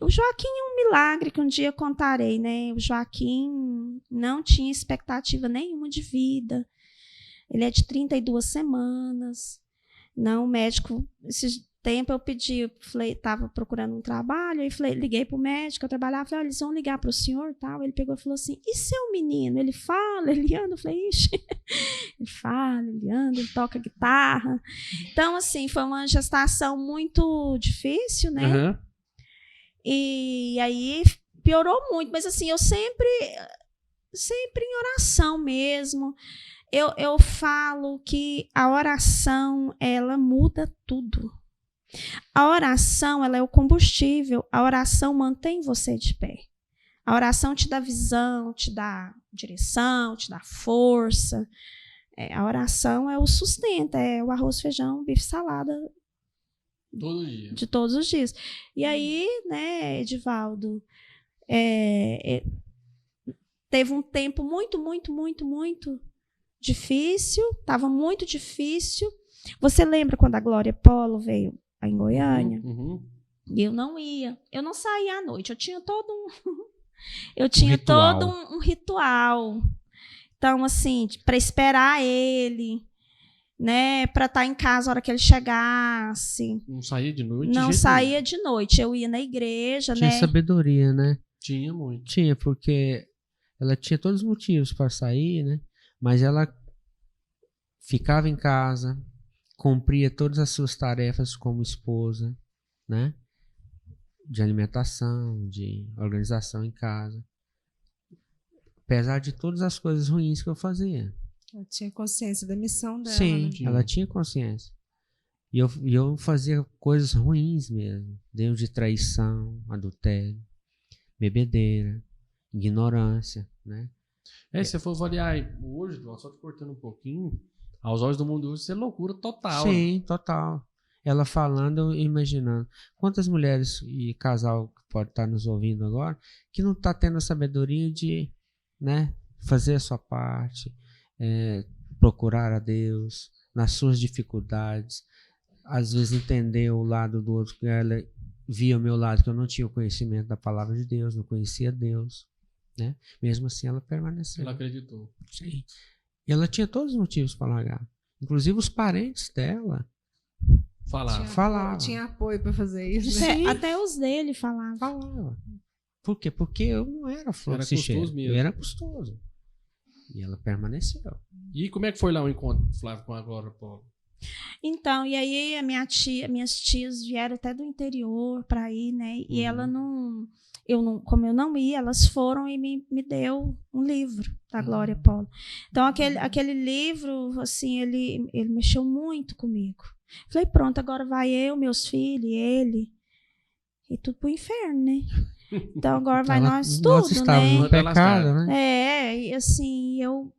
O Joaquim é um milagre que um dia contarei, né? O Joaquim não tinha expectativa nenhuma de vida. Ele é de 32 semanas. Não, o médico... Esse tempo eu pedi, falei, estava procurando um trabalho, aí falei, liguei para o médico, eu trabalhava, falei, eles vão ligar para o senhor, tal. Ele pegou e falou assim, e seu menino? Ele fala, ele anda? Eu falei, ixi, ele fala, ele anda, ele toca guitarra. Então, assim, foi uma gestação muito difícil, né? Uhum. E aí piorou muito, mas assim, eu sempre em oração mesmo. Eu falo que a oração, ela muda tudo. A oração, ela é o combustível. A oração mantém você de pé. A oração te dá visão, te dá direção, te dá força. A oração é o sustento, é o arroz, feijão, bife, salada Todo dia. de todos os dias. E aí, né, Edivaldo, teve um tempo muito, muito, muito, muito difícil. Estava muito difícil. Você lembra quando a Glória Polo veio em Goiânia? Uhum. E eu não ia. Eu não saía à noite. Eu tinha todo um ritual. Então, assim, para esperar ele, né, para estar em casa a hora que ele chegasse. Não saía de noite? Não saía de noite. Eu ia na igreja, Tinha né? sabedoria, né? Tinha muito. Tinha, porque ela tinha todos os motivos para sair, né? Mas ela ficava em casa, cumpria todas as suas tarefas como esposa, né? De alimentação, de organização em casa. Apesar de todas as coisas ruins que eu fazia. Ela tinha consciência da missão dela, Sim, né? ela tinha consciência. E eu fazia coisas ruins mesmo. Desde de traição, adultério, bebedeira, ignorância, né? Se você for avaliar hoje, só te cortando um pouquinho, aos olhos do mundo hoje, isso é loucura total. Sim, né? total. Ela falando, eu imaginando. Quantas mulheres e casal que pode estar nos ouvindo agora, que não está tendo a sabedoria de, né, fazer a sua parte, procurar a Deus nas suas dificuldades, às vezes entender o lado do outro, que ela via o meu lado, que eu não tinha o conhecimento da palavra de Deus, não conhecia Deus, né? Mesmo assim ela permaneceu. Ela acreditou. Sim. E ela tinha todos os motivos para largar. Inclusive os parentes dela falavam. Tinha apoio para fazer isso, né? Até os dele falavam. Falava. Por quê? Porque eu não era flor Era que se cheira. custoso mesmo. Eu era custoso. E ela permaneceu. E como é que foi lá o encontro, Flávio, com a Glória Polo? Então, e aí minhas tias vieram até do interior para ir, né? E ela não, como eu não ia, elas foram e me deu um livro da Glória Polo. Então, aquele livro, assim, ele mexeu muito comigo. Falei, pronto, agora vai eu, meus filhos, ele, e tudo pro inferno, né? Então, agora vai nós tudo, nós estávamos né? no pecado, né? E assim, eu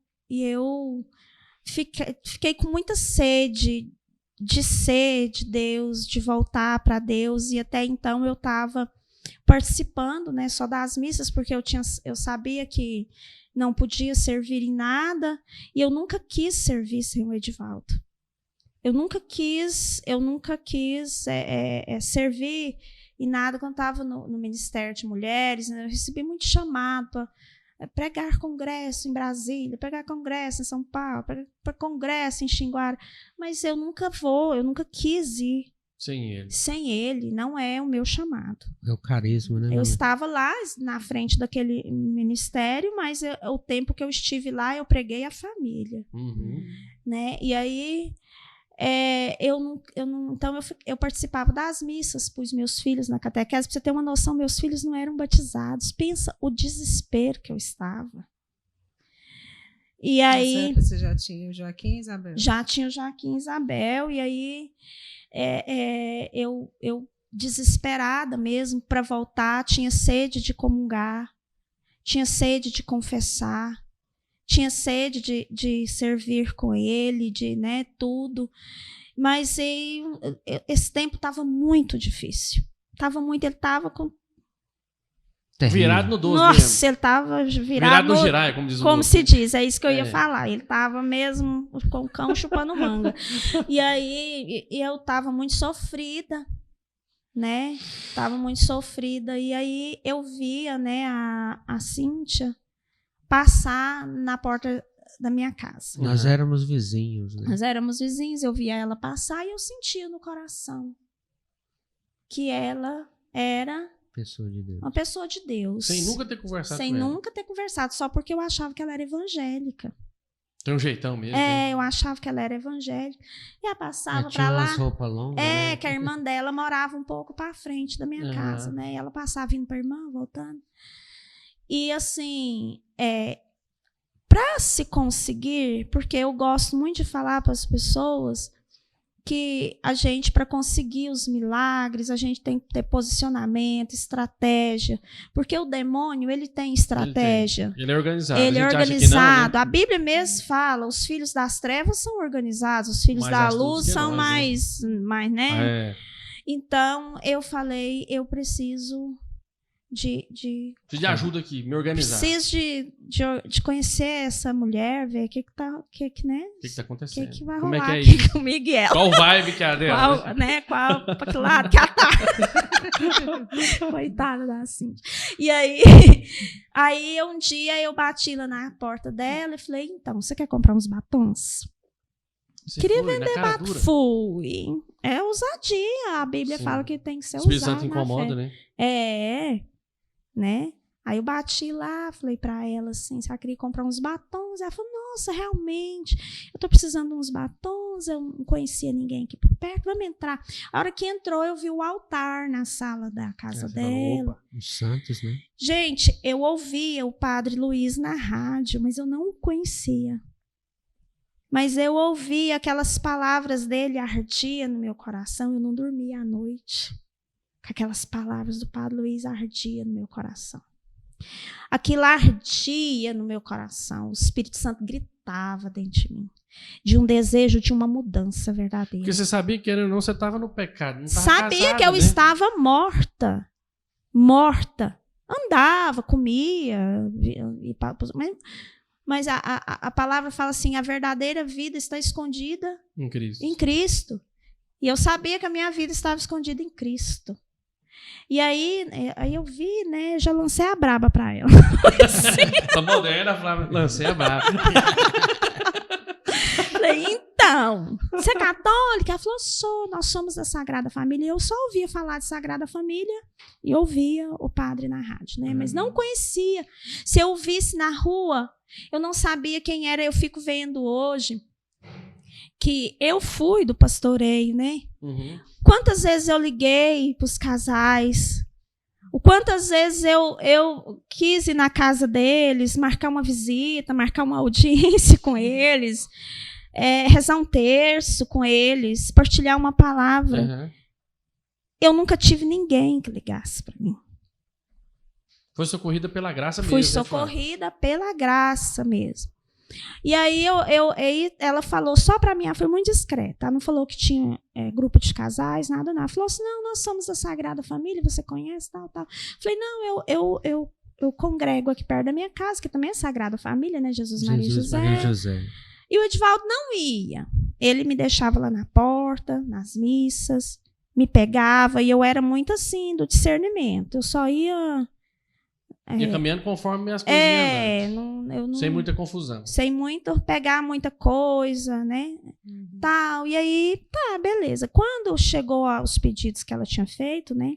fiquei com muita sede de ser de Deus, de voltar para Deus, e até então eu estava participando, né, só das missas, porque eu sabia que não podia servir em nada, e eu nunca quis servir sem o Edivaldo. Eu nunca quis servir em nada quando estava no Ministério de Mulheres. Né? Eu recebi muito chamado para pregar congresso em Brasília, pregar congresso em São Paulo, para congresso em Xinguara. Mas eu nunca quis ir. Sem ele, não é o meu chamado. É o carisma, né? Eu estava lá na frente daquele ministério, mas o tempo que eu estive lá, eu preguei a família. Né? E aí, eu participava das missas para os meus filhos na catequese. Para você ter uma noção, meus filhos não eram batizados. Pensa o desespero que eu estava. E aí, você já tinha o Joaquim e Isabel? Já tinha o Joaquim e Isabel, e aí eu desesperada mesmo para voltar, tinha sede de comungar, tinha sede de confessar, tinha sede de servir com ele, né, tudo. Mas esse tempo estava muito difícil. Ele estava com... Virado no 12 Nossa, mesmo. Ele estava virado no giraia, como diz o Como outro. se diz, é isso que eu ia falar. Ele estava mesmo com o cão chupando manga. E aí eu estava muito sofrida, né? Estava muito sofrida. E aí eu via, né, a Cíntia passar na porta da minha casa. Nós éramos vizinhos, né? Nós éramos vizinhos, eu via ela passar e eu sentia no coração que ela era... uma pessoa de Deus. Sem nunca ter conversado com ela. Sem nunca ter conversado, só porque eu achava que ela era evangélica. Tem um jeitão mesmo. Eu achava que ela era evangélica. E ela passava tinha pra lá. umas roupas longas, né? Que a irmã dela morava um pouco pra frente da minha casa, né? E ela passava indo pra irmã, voltando. E assim, pra se conseguir, porque eu gosto muito de falar para as pessoas que a gente, para conseguir os milagres, a gente tem que ter posicionamento, estratégia. Porque o demônio, ele tem estratégia. Ele é organizado. Ele é organizado. Não, né? A Bíblia mesmo fala, os filhos das trevas são organizados, os filhos da luz são mais, né? Então, eu falei, eu preciso de ajuda aqui, me organizar. Preciso de conhecer essa mulher, ver o que tá acontecendo. O que vai rolar é aqui isso? Comigo e ela. Qual vibe que é a dela? Pra que lado que ela tá? Coitada da Cíntia. E aí um dia eu bati lá na porta dela e falei, então, você quer comprar uns batons? Queria vender batom. Fui. É ousadia. A Bíblia fala que tem que ser ousado. O Espírito Santo incomoda, né? Né? Aí eu bati lá, falei pra ela assim, se ela queria comprar uns batons. Ela falou, nossa, realmente, eu tô precisando de uns batons, eu não conhecia ninguém aqui por perto, vamos entrar. A hora que entrou, eu vi o altar na sala da casa dela. Os santos, né? Gente, eu ouvia o Padre Luiz na rádio, mas eu não o conhecia. Mas eu ouvia aquelas palavras dele, ardia no meu coração, eu não dormia à noite. Aquelas palavras do Padre Luiz ardia no meu coração. Aquilo ardia no meu coração. O Espírito Santo gritava dentro de mim. De um desejo de uma mudança verdadeira. Porque você sabia que não, você estava no pecado. Não sabia casada, que eu né? estava morta. Morta. Andava, comia. Mas a palavra fala assim, a verdadeira vida está escondida em Cristo. E eu sabia que a minha vida estava escondida em Cristo. E aí eu vi, né? Já lancei a braba pra ela. Tá moderna, Flávia. Lancei a braba. Falei, então, você é católica? Ela falou, sou, nós somos da Sagrada Família. Eu só ouvia falar de Sagrada Família e ouvia o padre na rádio, né? Mas não conhecia. Se eu visse na rua, eu não sabia quem era. Eu fico vendo hoje que eu fui do pastoreio, né? Quantas vezes eu liguei para os casais, quantas vezes eu quis ir na casa deles, marcar uma visita, marcar uma audiência com eles, rezar um terço com eles, partilhar uma palavra. Eu nunca tive ninguém que ligasse para mim. Foi socorrida pela graça mesmo. Fui socorrida pela graça mesmo. E aí ela falou só para mim, ela foi muito discreta. Ela não falou que tinha grupo de casais, nada, não. Ela falou assim, não, nós somos da Sagrada Família, você conhece, tal. Falei, não, eu congrego aqui perto da minha casa, que também é Sagrada Família, né? Jesus, Maria e José. E o Edivaldo não ia. Ele me deixava lá na porta, nas missas, me pegava, e eu era muito assim, do discernimento. Eu só ia... Ia caminhando conforme as coisas iam andando. Eu não, Sem muita confusão. sem muito pegar muita coisa, né? Tal. E aí, tá, beleza. Quando chegou aos pedidos que ela tinha feito, né?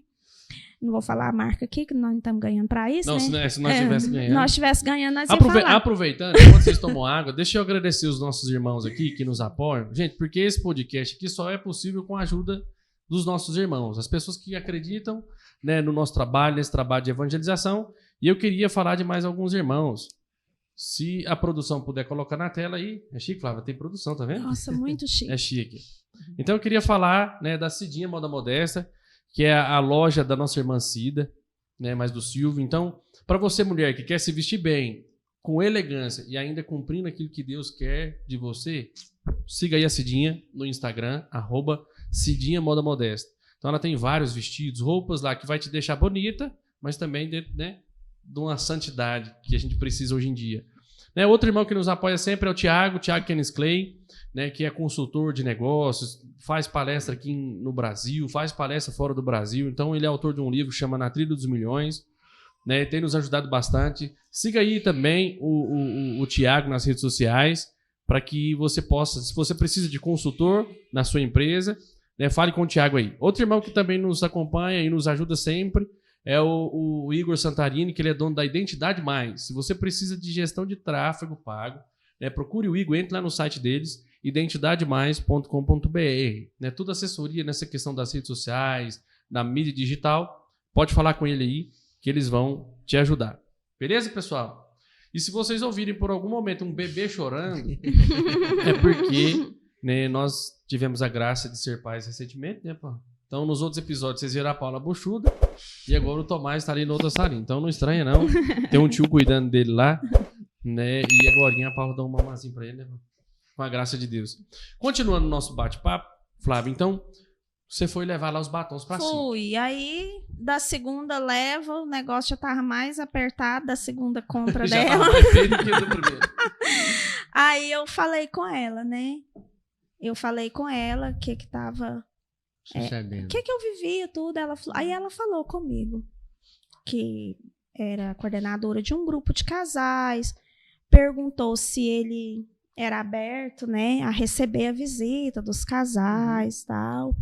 Não vou falar a marca aqui, que nós não estamos ganhando para isso, Não, né? se nós tivesse ganhando. Nós tivesse ganhando, nós íamos falar. Aproveitando, enquanto vocês tomam água, deixa eu agradecer os nossos irmãos aqui que nos apoiam. Gente, porque esse podcast aqui só é possível com a ajuda dos nossos irmãos, as pessoas que acreditam, né, no nosso trabalho, nesse trabalho de evangelização. E eu queria falar de mais alguns irmãos. Se a produção puder colocar na tela aí. É chique, Flávia, tem produção, tá vendo? Nossa, muito chique. É chique. Então eu queria falar, né, da Cidinha Moda Modesta, que é a loja da nossa irmã Cida, né, mais do Silvio. Então, para você, mulher, que quer se vestir bem, com elegância e ainda cumprindo aquilo que Deus quer de você, siga aí a Cidinha no Instagram, @Cidinha Moda Modesta. Então ela tem vários vestidos, roupas lá que vai te deixar bonita, mas também dentro, né, de uma santidade que a gente precisa hoje em dia. Né, outro irmão que nos apoia sempre é o Thiago Kenneth Clay, né, que é consultor de negócios, faz palestra aqui no Brasil, faz palestra fora do Brasil. Então ele é autor de um livro que chama Na Trilha dos Milhões, né, tem nos ajudado bastante. Siga aí também o Thiago nas redes sociais, para que você possa, se você precisa de consultor na sua empresa, né, fale com o Thiago aí. Outro irmão que também nos acompanha e nos ajuda sempre é o Igor Santarini, que ele é dono da Identidade Mais. Se você precisa de gestão de tráfego pago, né, procure o Igor, entre lá no site deles, identidademais.com.br. Né, toda assessoria nessa questão das redes sociais, da mídia digital, pode falar com ele aí, que eles vão te ajudar. Beleza, pessoal? E se vocês ouvirem por algum momento um bebê chorando, é porque, né, nós tivemos a graça de ser pais recentemente, né, pô? Então, nos outros episódios, vocês viram a Paula buchuda e agora o Tomás está ali na outra salinha. Então, não estranha, não. Tem um tio cuidando dele lá, né? E agora a Paula dá um mamazinho para ele, né? Com a graça de Deus. Continuando o nosso bate-papo, Flávia, então, você foi levar lá os batons para cima. Fui. Aí, da segunda leva, o negócio já estava mais apertado, da segunda compra Já dela. tava mais feio do que do primeiro. Aí eu falei com ela, né? Eu falei com ela o que estava... Sucedendo. O que eu vivia, tudo. Aí ela falou comigo que era coordenadora de um grupo de casais, perguntou se ele era aberto, né, a receber a visita dos casais, tal.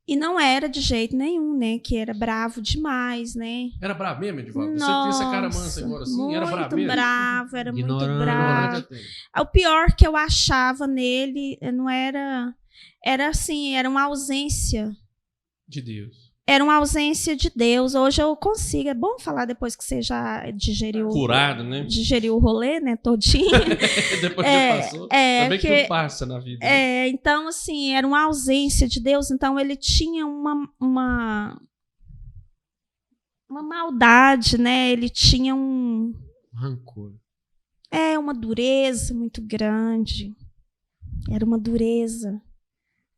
E não era de jeito nenhum, né, que era bravo demais, né. Era bravo mesmo, Edivaldo? Você tem essa cara mansa agora assim? Era bravo mesmo? Era muito Ignorante. bravo. O pior que eu achava nele não era... Era assim, era uma ausência. De Deus. Era uma ausência de Deus. Hoje eu consigo. É bom falar depois que você já digeriu. Curado, né? Digeriu o rolê, né? Todinho. Depois que já passou. Também que tudo passa na vida. Né? Então, assim, era uma ausência de Deus. Então, ele tinha uma maldade, né? Ele tinha um Rancor. uma dureza muito grande. Era uma dureza,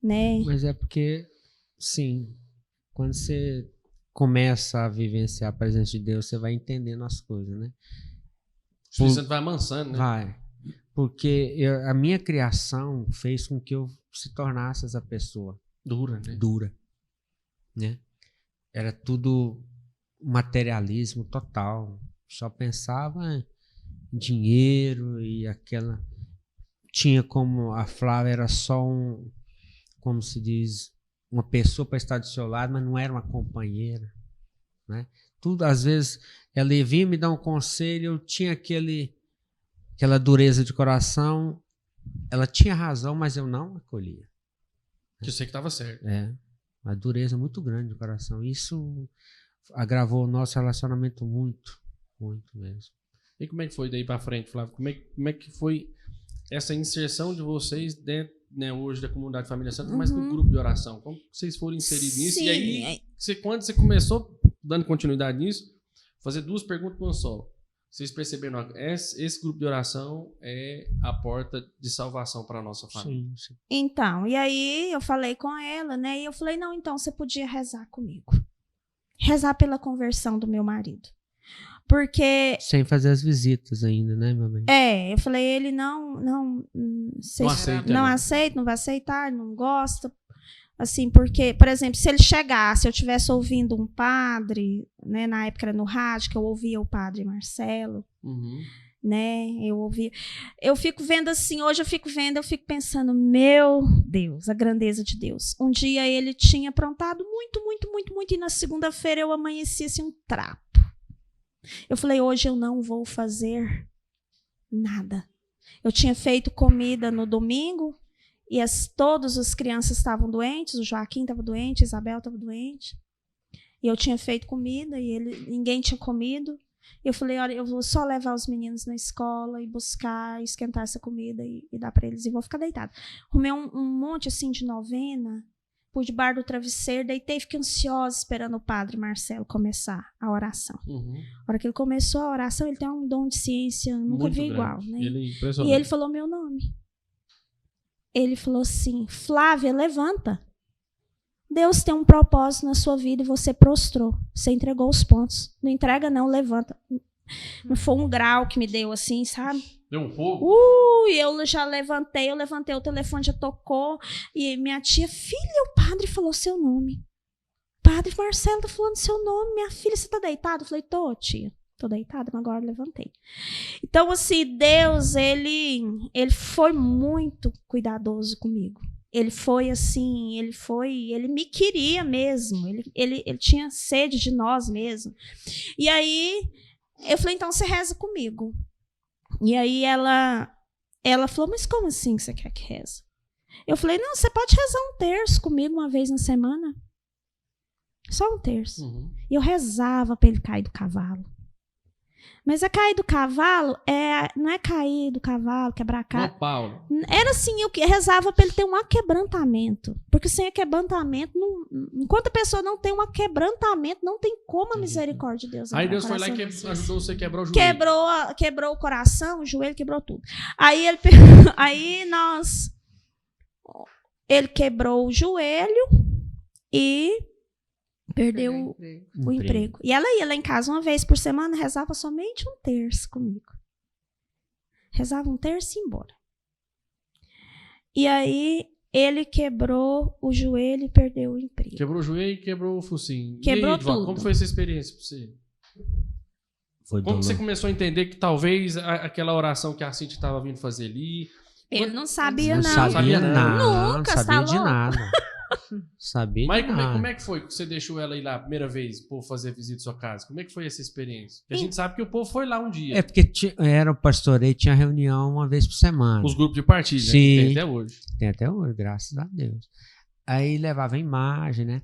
né? Mas é porque, sim, quando você começa a vivenciar a presença de Deus, você vai entendendo as coisas, né? O Espírito Santo vai amansando, né? Vai. Porque a minha criação fez com que eu se tornasse essa pessoa Dura, né? dura, né? Era tudo materialismo total. Só pensava em dinheiro e aquela... Tinha como a Flávia era só como se diz, uma pessoa para estar do seu lado, mas não era uma companheira, né? Tudo, às vezes, ela vinha me dar um conselho, eu tinha aquela dureza de coração, ela tinha razão, mas eu não acolhia. Que eu sei que estava certo. Uma dureza muito grande de coração. Isso agravou o nosso relacionamento muito, muito mesmo. E como é que foi daí para frente, Flávio? Como é que foi essa inserção de vocês dentro, né, hoje da comunidade Família Santa, mas do grupo de oração? Como vocês foram inseridos nisso? Sim. E aí, quando você começou, dando continuidade nisso, fazer duas perguntas para uma só. Vocês perceberam, esse grupo de oração é a porta de salvação para a nossa família. Sim, sim. Então, e aí eu falei com ela, né? E eu falei, não, então você podia rezar comigo. Rezar pela conversão do meu marido. Porque... Sem fazer as visitas ainda, né, mamãe? Eu falei, ele não aceita, não vai aceitar, não gosta. Assim, porque, por exemplo, se ele chegasse, eu estivesse ouvindo um padre, né, na época era no rádio, que eu ouvia o padre Marcelo, né, eu fico vendo assim, hoje eu fico pensando, meu Deus, a grandeza de Deus. Um dia ele tinha aprontado muito, e na segunda-feira eu amanheci assim um trapo. Eu falei, hoje eu não vou fazer nada. Eu tinha feito comida no domingo, e todas as crianças estavam doentes, o Joaquim estava doente, a Isabel estava doente. E eu tinha feito comida e ninguém tinha comido. Eu falei, olha, eu vou só levar os meninos na escola e buscar, esquentar essa comida e dar para eles. E vou ficar deitada. Arrumei um monte assim de novena, por debaixo do travesseiro, deitei e fiquei ansiosa esperando o padre Marcelo começar a oração. A hora que ele começou a oração, ele tem um dom de ciência, nunca vi igual. Né? E ele falou meu nome. Ele falou assim, Flávia, levanta. Deus tem um propósito na sua vida e você prostrou. Você entregou os pontos. Não entrega não, levanta. Não foi um grau que me deu assim, sabe? Deu um fogo? E eu já levantei, o telefone já tocou. E minha tia, filha, o padre falou seu nome. Padre Marcelo tá falando seu nome. Minha filha, você tá deitada? Eu falei, tô, tia. Tô deitada, mas agora levantei. Então, assim, Deus, ele foi muito cuidadoso comigo. Ele foi assim, ele me queria mesmo. Ele tinha sede de nós mesmo. E aí, eu falei, então você reza comigo. E aí ela falou, mas como assim que você quer que reze? Eu falei, não, você pode rezar um terço comigo uma vez na semana. Só um terço. E eu rezava para ele cair do cavalo. Mas a cair do cavalo não é cair do cavalo, quebrar a cara. Paulo. Era assim, eu rezava para ele ter um aquebrantamento. Porque sem aquebrantamento, enquanto a pessoa não tem um aquebrantamento, não tem como a misericórdia de Deus. Aí Deus foi lá e ajudou você a quebrar o joelho. Quebrou o coração, o joelho, quebrou tudo. Ele quebrou o joelho e perdeu o emprego. E ela ia lá em casa uma vez por semana, rezava somente um terço comigo. Rezava um terço e ia embora. E aí, ele quebrou o joelho e perdeu o emprego. Quebrou o joelho e quebrou o focinho. Quebrou tudo. Como foi essa experiência para você? Como você começou a entender que talvez aquela oração que a Cintia estava vindo fazer ali... Ele não sabia, não. Não sabia nada. Nunca, não sabia de nada. Sabia. Mas como é que foi que você deixou ela ir lá a primeira vez, o povo fazer visita à sua casa? Como é que foi essa experiência? Porque a gente sabe que o povo foi lá um dia. É porque era o pastoreio, tinha reunião uma vez por semana. Os grupos de partilha, Sim. Tem até hoje. Tem até hoje, graças a Deus. Aí levava a imagem, né?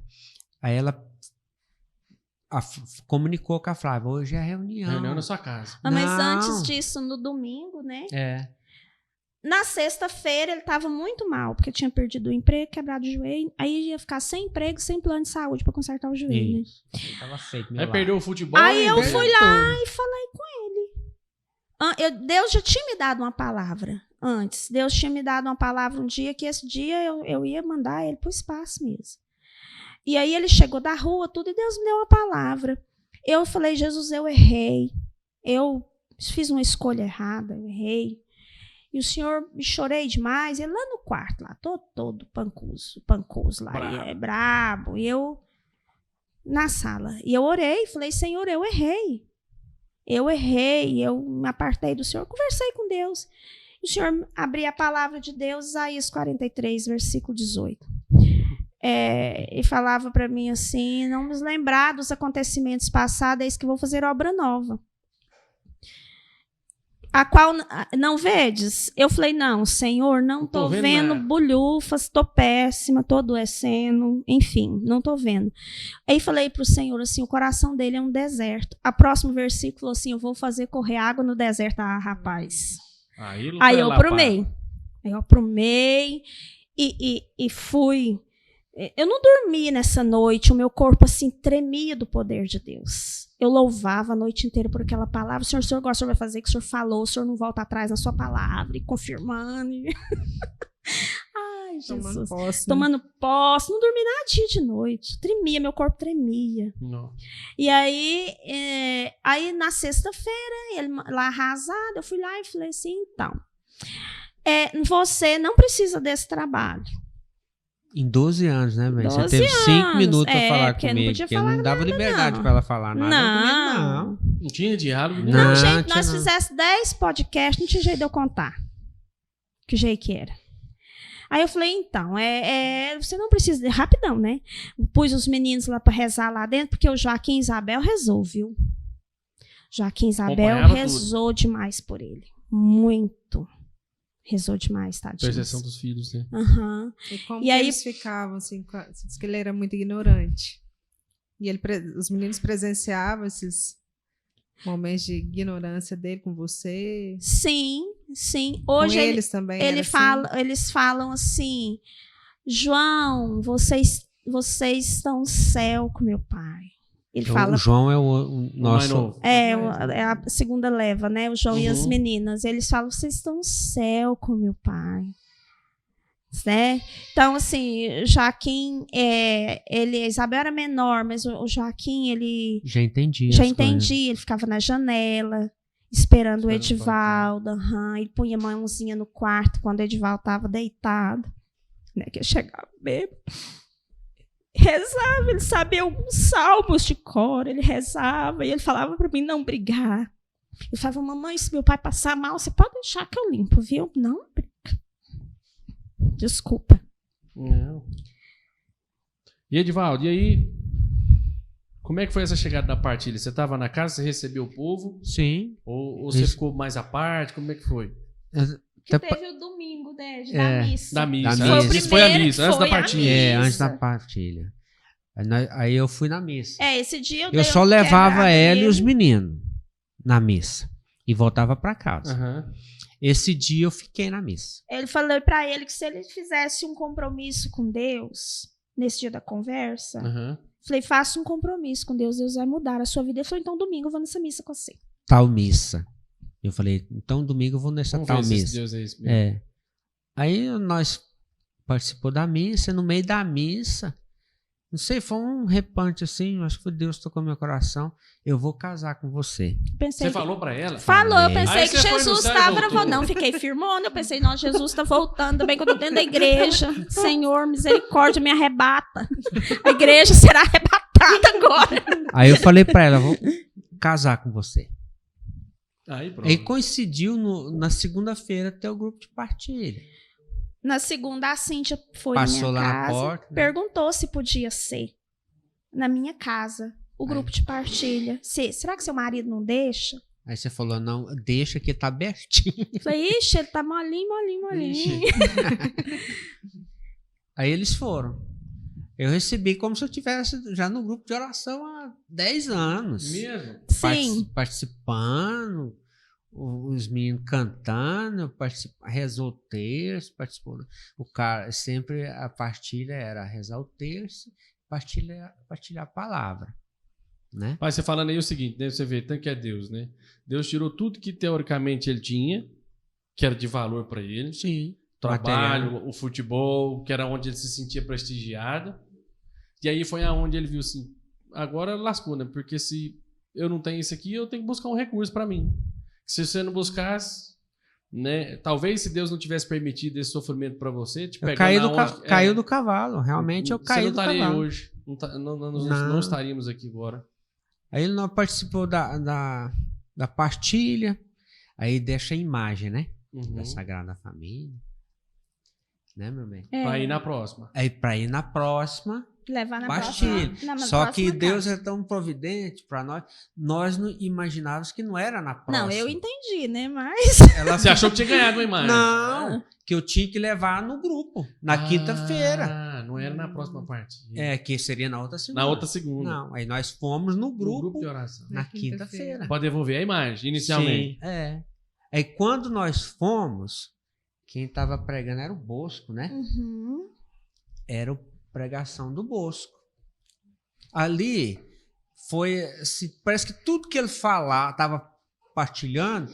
Aí ela comunicou com a Flávia, hoje é a reunião. Reunião na sua casa. Mas antes disso, no domingo, né? Na sexta-feira ele estava muito mal, porque tinha perdido o emprego, quebrado o joelho. Aí ia ficar sem emprego, sem plano de saúde para consertar o joelho. Isso. Né? Tava feito, aí perdeu o futebol. Aí eu fui lá e falei com ele. Deus já tinha me dado uma palavra antes. Deus tinha me dado uma palavra um dia, que esse dia eu ia mandar ele para o espaço mesmo. E aí ele chegou da rua, tudo, e Deus me deu uma palavra. Eu falei, Jesus, eu errei. Eu fiz uma escolha errada, eu errei. E o senhor, chorei demais, ele lá no quarto, lá, todo pancoso lá, bravo. E brabo, e eu na sala. E eu orei, falei, Senhor, eu errei, eu me apartei do Senhor, conversei com Deus. E o Senhor abria a palavra de Deus, Isaías 43, versículo 18. E falava para mim assim, não nos lembrar dos acontecimentos passados, eis que vou fazer obra nova. A qual não vedes? Eu falei, não, Senhor, não estou vendo bolhufas, estou péssima, estou adoecendo, enfim, não estou vendo. Aí falei para o Senhor, assim, o coração dele é um deserto. A próximo versículo, assim, eu vou fazer correr água no deserto. Ah, rapaz. Aí eu aprumei e fui. Eu não dormi nessa noite, o meu corpo assim tremia do poder de Deus. Eu louvava a noite inteira por aquela palavra. Senhor, agora o Senhor vai fazer o que o Senhor falou, o Senhor não volta atrás na sua palavra, e confirmando. Ai, Ai, Jesus. Posse, né? Tomando posse, não dormi nada dia de noite. Tremia, meu corpo tremia. Não. E aí, aí na sexta-feira, ele lá arrasado, eu fui lá e falei assim, então, você não precisa desse trabalho. Em 12 anos, né, velho? Você 12 teve 5 anos, minutos pra falar porque comigo. não podia Porque eu falar não dava nada, liberdade não. pra ela falar nada. Não. Comigo, Não tinha diálogo. Não. Não, gente, tinha nós não. fizesse 10 podcasts, não tinha jeito de eu contar. Que jeito que era. Aí eu falei, então, você não precisa, rapidão, né? Pus os meninos lá pra rezar lá dentro, porque o Joaquim e Isabel rezou, viu? Joaquim e Isabel Acompanhava rezou demais por ele. Muito. Rezou demais, Com tadinho. exceção dos filhos, né? Aham. E como E que aí- eles ficavam, assim, você disse que ele era muito ignorante. E os meninos presenciavam esses momentos de ignorância dele com você, Sim, sim. com Hoje eles também. era assim? eles falam assim, João, vocês estão no céu com meu pai. Ele fala, O João é o mais nosso... novo. é a segunda leva, né? O João e as Uhum. meninas. Eles falam, vocês estão no céu com meu pai. Né? Então, assim, Joaquim, a Isabel era menor, mas o Joaquim, ele Já entendi. já as coisas. entendia, ele ficava na janela, esperando o Esperando o pai, Edivaldo. Aham. Ele punha a mãozinha no quarto quando o Edivaldo estava deitado, né? Que ele chegava bêbado. Rezava, ele sabia alguns salmos de cor, ele rezava e ele falava para mim não brigar. Ele falava, mamãe, se meu pai passar mal, você pode deixar que eu limpo, viu? Não briga. Desculpa. Não. E Edivaldo, e aí? Como é que foi essa chegada da partilha? Você estava na casa, você recebeu o povo? Sim. Ou você Isso. ficou mais à parte? Como é que foi? Que Tá teve o domingo, né, É, da missa. Da missa. Da Antes missa. disso foi a Primeiro missa, antes foi da a partilha. missa. antes da partilha. Aí eu fui na missa. Esse dia eu dei Eu só levava quebrada ela e nele. os meninos na missa. E voltava pra casa. Aham. Esse dia eu fiquei na missa. Ele falou pra ele que se ele fizesse um compromisso com Deus, nesse dia da conversa, Aham. falei, faça um compromisso com Deus, Deus vai mudar a sua vida. Ele falou, então domingo eu vou nessa missa com você. Tal missa. Eu falei, então domingo eu vou nessa Vamos tal ver se esse missa. Deus é esse mesmo. É. Aí nós participou da missa, no meio da missa, não sei, foi um repante assim, acho que foi Deus que tocou meu coração, eu vou casar com você. Pensei Você falou pra ela? Falou, eu Falei. pensei Aí que você foi no Jesus céu e estava. voltou. Não, fiquei firmona. Eu pensei, não, Jesus está voltando. Também quando eu estou dentro da igreja. Senhor, misericórdia, me arrebata. A igreja será arrebatada agora. Aí eu falei pra ela, vou casar com você. Aí pronto. Aí coincidiu na segunda-feira ter o grupo de partilha. Na segunda, a Cíntia foi Passou na minha lá na casa, porta, né? perguntou se podia ser na minha casa o grupo de partilha. Será que seu marido não deixa? Aí você falou, não, deixa que tá abertinho. Falei, ixi, ele tá molinho, molinho, molinho. Aí eles foram. Eu recebi como se eu estivesse já no grupo de oração há 10 anos. Mesmo? Sim. Participando, os meninos cantando, rezou o terço, participou. O cara, sempre a partilha era rezar o terço, partilhar a palavra. Né? Pai, você falando aí o seguinte, né? Você vê, tanto que é Deus, né? Deus tirou tudo que teoricamente ele tinha, que era de valor pra ele. Sim. Trabalho, Material. o futebol, que era onde ele se sentia prestigiado. E aí foi aonde ele viu assim, agora lascou, né? Porque se eu não tenho isso aqui, eu tenho que buscar um recurso pra mim. Se você não buscasse, né? Talvez se Deus não tivesse permitido esse sofrimento pra você, te Eu pegar caiu do cavalo, realmente eu caí você não do estaria cavalo. hoje. Não Não. estaríamos aqui agora. Aí ele não participou da partilha, aí deixa a imagem, né? Uhum. Da Sagrada Família. Né, meu bem? Pra ir na próxima. Aí pra ir na próxima, Levar na partilha. próxima. na Só próxima que Deus casa. é tão providente pra nós. Nós não imaginávamos que não era na próxima. Não, eu entendi, né? Mas. Ela Você achou que tinha ganhado uma imagem? Não, que eu tinha que levar no grupo, na quinta-feira. Ah, não era na próxima parte. É, que seria na outra segunda. Na outra segunda. Não, aí nós fomos no No grupo, de oração. na Na quinta-feira. Pode devolver a imagem, inicialmente. Sim, é. Aí quando nós fomos, quem estava pregando era o Bosco, né? Uhum. Era a pregação do Bosco. Ali foi, parece que tudo que ele falava, estava partilhando,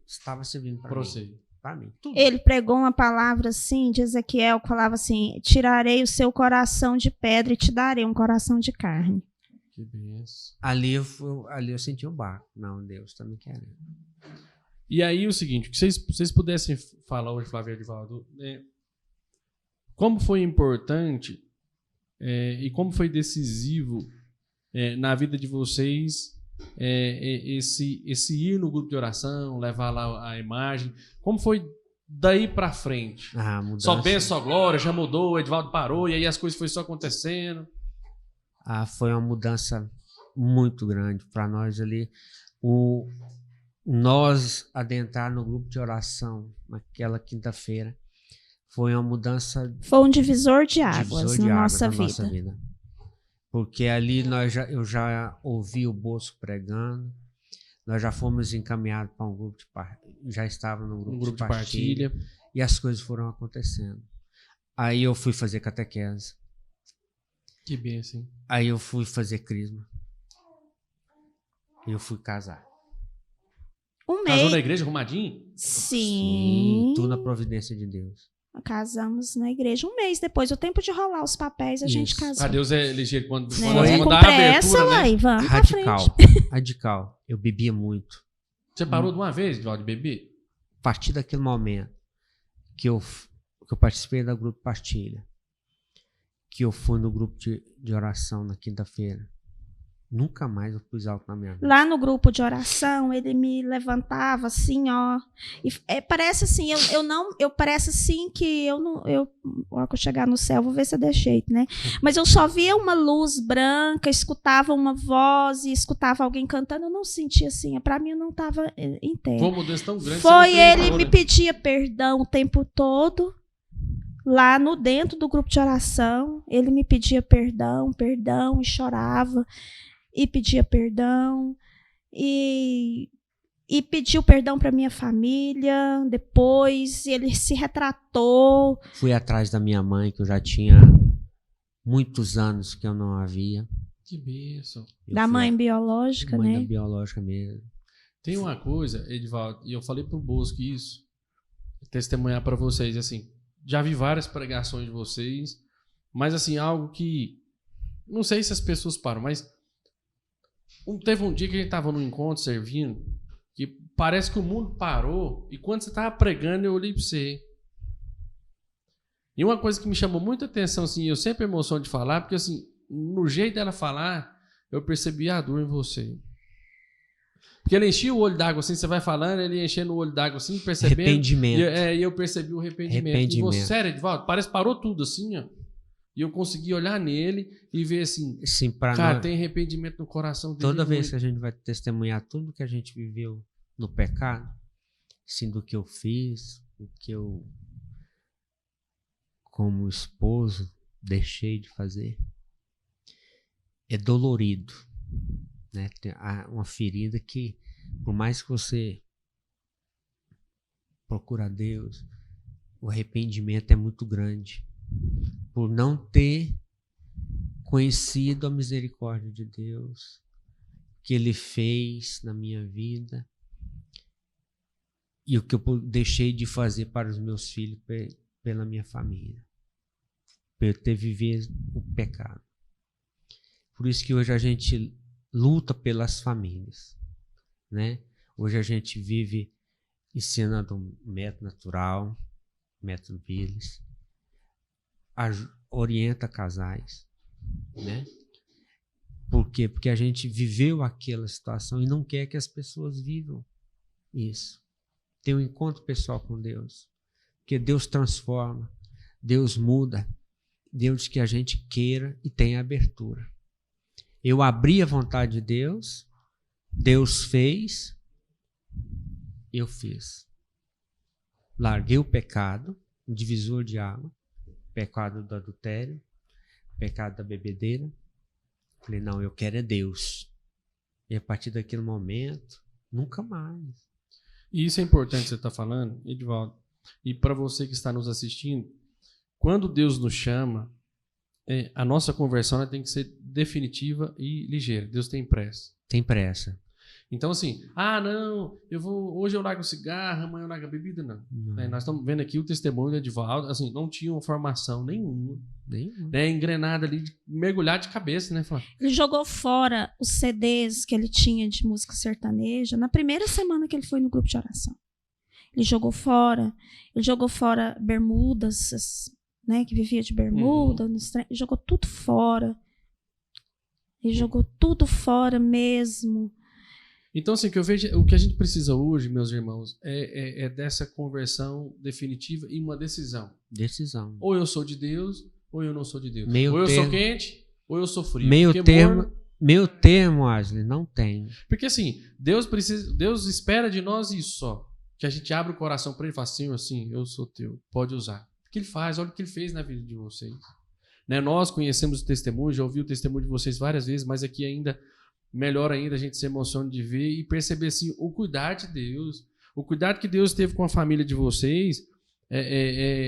estava servindo para mim. Prossiga. para mim. Tudo. Ele pregou uma palavra assim, de Ezequiel, que falava assim: tirarei o seu coração de pedra e te darei um coração de carne. Que benção. Ali eu senti um barco. Não, Deus está me querendo. E aí o seguinte, que vocês pudessem falar hoje, Flávio e Edivaldo, como foi importante e como foi decisivo na vida de vocês esse ir no grupo de oração, levar lá a imagem, como foi daí pra frente? Só bênção, só glória, já mudou, o Edivaldo parou e aí as coisas foram só acontecendo. Foi uma mudança muito grande para nós ali. Nós adentrar no grupo de oração naquela quinta-feira foi uma mudança. Foi um divisor de águas na nossa vida. Porque ali eu já ouvi o Bosco pregando, nós já fomos encaminhados para um grupo já estava no grupo de partilha e as coisas foram acontecendo. Aí eu fui fazer catequese. Que bênção. Aí eu fui fazer crisma. E eu fui casar. Casou na igreja, arrumadinho? Sim. Tudo na providência de Deus. Casamos na igreja um mês depois, o tempo de rolar os papéis, a gente casou. Deus é ligeiro quando Com dá a abertura, né? Vamos Radical. Eu bebia muito. Você parou de uma vez, de beber? A partir daquele momento que eu participei do grupo Partilha, que eu fui no grupo de oração na quinta-feira, nunca mais eu pus álcool na minha vida. Lá no grupo de oração, ele me levantava assim, ó. E parece assim, parece assim que quando eu chegar no céu, vou ver se eu dei jeito, né? Mas eu só via uma luz branca, escutava uma voz e escutava alguém cantando, eu não sentia assim, para mim eu não estava inteira. Foi uma mudança tão grande. Foi ele me pedia perdão o tempo todo. Lá dentro do grupo de oração, ele me pedia perdão, e chorava. E pedia perdão, e pediu perdão para minha família. Depois ele se retratou. Fui atrás da minha mãe, que eu já tinha muitos anos que eu não a via. Que bênção. Da mãe biológica, mãe né? Da biológica mesmo. Tem uma coisa, Edivaldo, e eu falei pro Bosco isso, testemunhar para vocês, assim, já vi várias pregações de vocês, mas assim, algo que, não sei se as pessoas param, mas teve um dia que a gente estava num encontro servindo, que parece que o mundo parou, e quando você estava pregando, eu olhei para você. E uma coisa que me chamou muita atenção, assim, eu sempre emociono de falar, porque assim, no jeito dela falar, eu percebi a dor em você. Porque ele enchia o olho d'água assim, você vai falando, ele enchendo o olho d'água assim, percebendo. Arrependimento. E eu percebi o arrependimento. E você, sério, Edivaldo, parece que parou tudo assim, ó. E eu consegui olhar nele e ver assim, sim, cara, tem arrependimento no coração dele. Toda vez que a gente vai testemunhar tudo que a gente viveu no pecado, assim, do que eu fiz, o que eu, como esposo, deixei de fazer, é dolorido, né? Tem uma ferida que, por mais que você procure a Deus, o arrependimento é muito grande. Por não ter conhecido a misericórdia de Deus, que Ele fez na minha vida e o que eu deixei de fazer para os meus filhos pela minha família, por eu ter vivido o pecado. Por isso que hoje a gente luta pelas famílias, né? Hoje a gente vive ensinando o método natural, método Viles, orienta casais, né? Por quê? Porque a gente viveu aquela situação e não quer que as pessoas vivam isso. Ter um encontro pessoal com Deus, porque Deus transforma, Deus muda, Deus que a gente queira e tenha abertura. Eu abri a vontade de Deus, Deus fez, eu fiz. Larguei o pecado, um divisor de água, pecado do adultério, pecado da bebedeira. Falei, não, eu quero é Deus. E a partir daquele momento, nunca mais. E isso é importante que você está falando, Edivaldo. E para você que está nos assistindo, quando Deus nos chama, a nossa conversão tem que ser definitiva e ligeira. Deus tem pressa. Tem pressa. Então, assim, não, hoje eu largo o cigarro, amanhã eu largo a bebida, não. Nós estamos vendo aqui o testemunho do Edivaldo, assim, não tinha formação nenhuma. Engrenada ali, mergulhar de cabeça, né, Flávio? Ele jogou fora os CDs que ele tinha de música sertaneja na primeira semana que ele foi no grupo de oração. Ele jogou fora bermudas, né, que vivia de bermuda, ele jogou tudo fora. Ele jogou tudo fora mesmo. Então, assim, que eu vejo, o que a gente precisa hoje, meus irmãos, é dessa conversão definitiva e uma decisão. Decisão. Ou eu sou de Deus, ou eu não sou de Deus. Meio ou eu termo, sou quente, ou eu sou frio. Meio termo, Ashley, não tem. Porque, assim, Deus espera de nós isso só. Que a gente abra o coração para ele e fale assim, eu sou teu, pode usar. O que ele faz, olha o que ele fez na vida de vocês. Né? Nós conhecemos o testemunho, já ouvi o testemunho de vocês várias vezes, mas aqui ainda... melhor ainda a gente se emociona de ver e perceber assim, o cuidado de Deus, o cuidado que Deus teve com a família de vocês,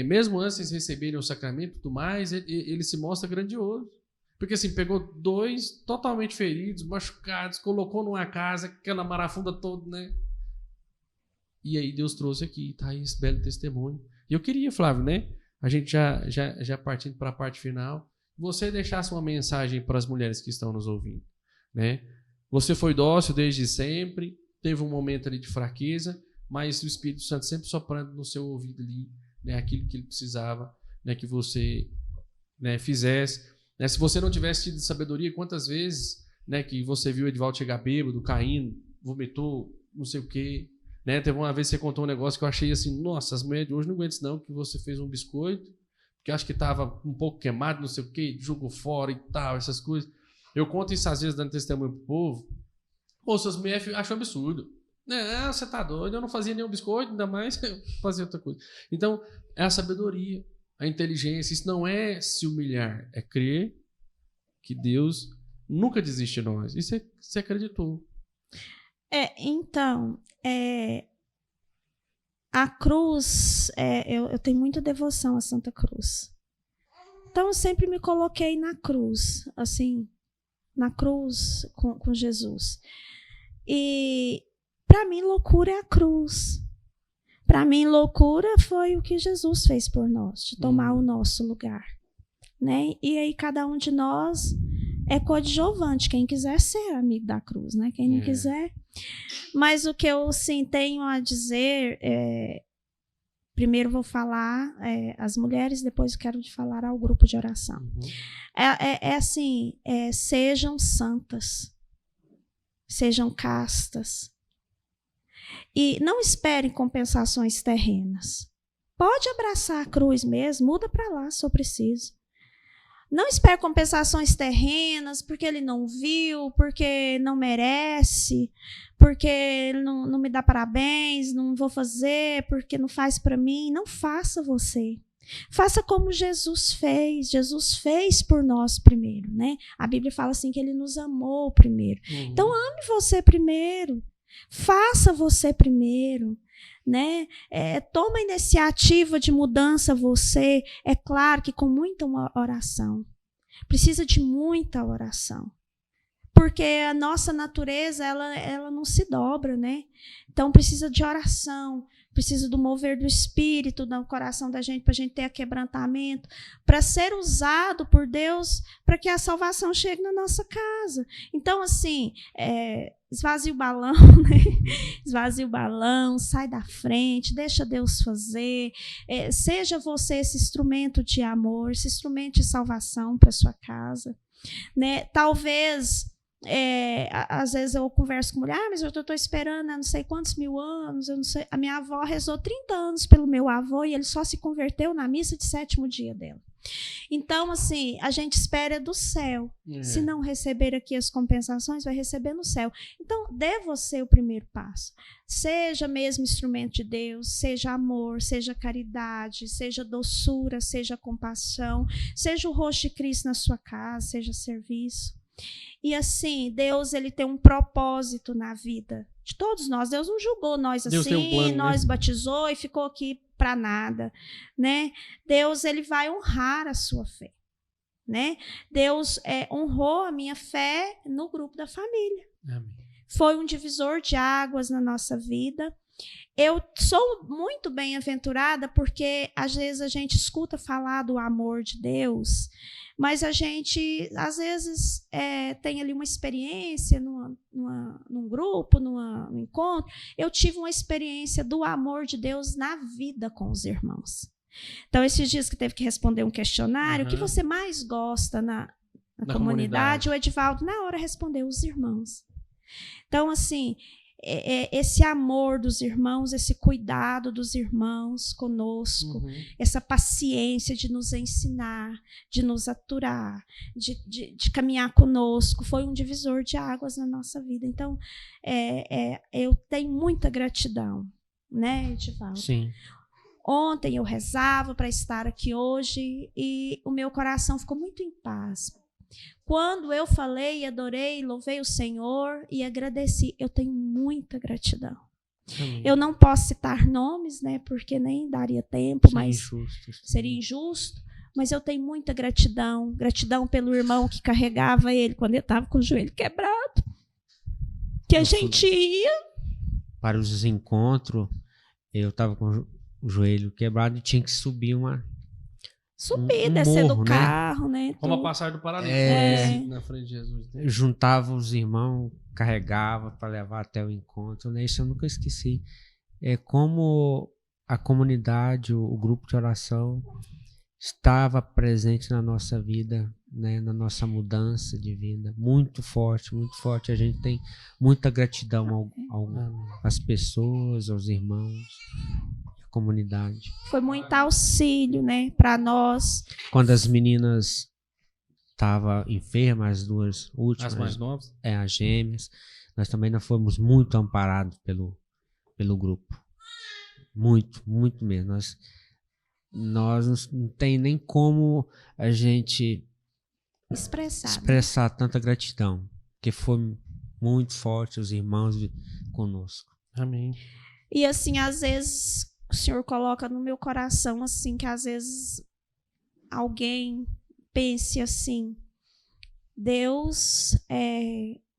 mesmo antes de vocês receberem o sacramento e tudo mais, ele se mostra grandioso. Porque assim, pegou 2 totalmente feridos, machucados, colocou numa casa, aquela marafunda toda, né? E aí Deus trouxe aqui, tá aí esse belo testemunho. E eu queria, Flávio, né? A gente já partindo para a parte final, você deixasse uma mensagem para as mulheres que estão nos ouvindo, né? Você foi dócil desde sempre, teve um momento ali de fraqueza, mas o Espírito Santo sempre soprando no seu ouvido ali, né, aquilo que ele precisava, né, que você, né, fizesse. Né, se você não tivesse tido sabedoria, quantas vezes, né, que você viu o Edivaldo chegar bêbado, caindo, vomitou, não sei o quê. Né? Teve uma vez que você contou um negócio que eu achei assim, nossa, as mulheres de hoje não aguentam isso não, que você fez um biscoito, que eu acho que estava um pouco queimado, não sei o quê, jogou fora e tal, essas coisas. Eu conto isso às vezes dando testemunho pro povo. Pô, suas mulheres acham absurdo. Não, você tá doido, eu não fazia nenhum biscoito, ainda mais fazer outra coisa. Então, é a sabedoria, a inteligência. Isso não é se humilhar, é crer que Deus nunca desiste de nós. Isso você acreditou. Então, a cruz, eu tenho muita devoção à Santa Cruz. Então, eu sempre me coloquei na cruz, assim, na cruz com Jesus. E, para mim, loucura é a cruz. Para mim, loucura foi o que Jesus fez por nós, de tomar o nosso lugar. Né? E aí, cada um de nós é coadjuvante, quem quiser ser amigo da cruz, né? Quem não quiser. Mas o que eu, sim, tenho a dizer, primeiro vou falar às mulheres, depois eu quero falar ao grupo de oração. Assim, sejam santas, sejam castas, e não esperem compensações terrenas. Pode abraçar a cruz mesmo, muda para lá se eu preciso. Não espere compensações terrenas, porque ele não viu, porque não merece, porque ele não me dá parabéns, não vou fazer, porque não faz para mim. Não faça você. Faça como Jesus fez. Jesus fez por nós primeiro, né? A Bíblia fala assim que ele nos amou primeiro. Então, ame você primeiro. Faça você primeiro. Né? Toma a iniciativa de mudança você, é claro que com muita oração, precisa de muita oração, porque a nossa natureza ela não se dobra, né? Então precisa de oração, precisa do mover do Espírito no coração da gente, para a gente ter quebrantamento, para ser usado por Deus, para que a salvação chegue na nossa casa. Então, assim, esvazia o balão, né? Esvazia o balão, sai da frente, deixa Deus fazer. Seja você esse instrumento de amor, esse instrumento de salvação para sua casa. Né? Talvez... às vezes eu converso com mulher, mas eu estou esperando não sei quantos mil anos, eu não sei. A minha avó rezou 30 anos pelo meu avô e ele só se converteu na missa de 7º dia dela. Então, assim, a gente espera do céu. Se não receber aqui as compensações, vai receber no céu. Então, dê você o primeiro passo. Seja mesmo instrumento de Deus, seja amor, seja caridade, seja doçura, seja compaixão, seja o rosto de Cristo na sua casa, seja serviço. E assim, Deus ele tem um propósito na vida de todos nós. Deus não julgou nós Deus assim, tem um plano, nós batizou e ficou aqui para nada, né? Deus ele vai honrar a sua fé, né? Deus honrou a minha fé no grupo da família. Amém. foi um divisor de águas na nossa vida. Eu sou muito bem-aventurada porque às vezes a gente escuta falar do amor de Deus, mas a gente às vezes tem ali uma experiência num grupo, num encontro. Eu tive uma experiência do amor de Deus na vida com os irmãos. Então, esses dias que teve que responder um questionário, o que você mais gosta na comunidade? O Edivaldo, na hora, respondeu: os irmãos. Então, assim, esse amor dos irmãos, esse cuidado dos irmãos conosco, essa paciência de nos ensinar, de nos aturar, de caminhar conosco, foi um divisor de águas na nossa vida. Então, eu tenho muita gratidão, né, Edivaldo? Sim. Ontem eu rezava para estar aqui hoje e o meu coração ficou muito em paz. Quando eu falei, adorei, louvei o Senhor e agradeci, eu tenho muita gratidão. Amém. Eu não posso citar nomes, né, porque nem daria tempo, mas seria injusto. Mas eu tenho muita gratidão. Gratidão pelo irmão que carregava ele quando ele estava com o joelho quebrado. Que a gente ia. Para os encontros, eu estava com o joelho quebrado e tinha que subir descer do morro, carro, né? Como a passar do paralítico na frente de Jesus. Né? Juntava os irmãos, carregava para levar até o encontro, né? Isso eu nunca esqueci. Como a comunidade, o grupo de oração estava presente na nossa vida, né? Na nossa mudança de vida, muito forte, muito forte. A gente tem muita gratidão às pessoas, aos irmãos, à comunidade. Foi muito auxílio, né, para nós. Quando as meninas estavam enfermas, as duas últimas, as mais novas, as gêmeas, nós também não fomos muito amparados pelo grupo. Muito, muito mesmo. Nós não tem nem como a gente expressar tanta gratidão, porque foi muito forte os irmãos conosco. Amém. E assim, às vezes o Senhor coloca no meu coração assim, que às vezes alguém pense assim: Deus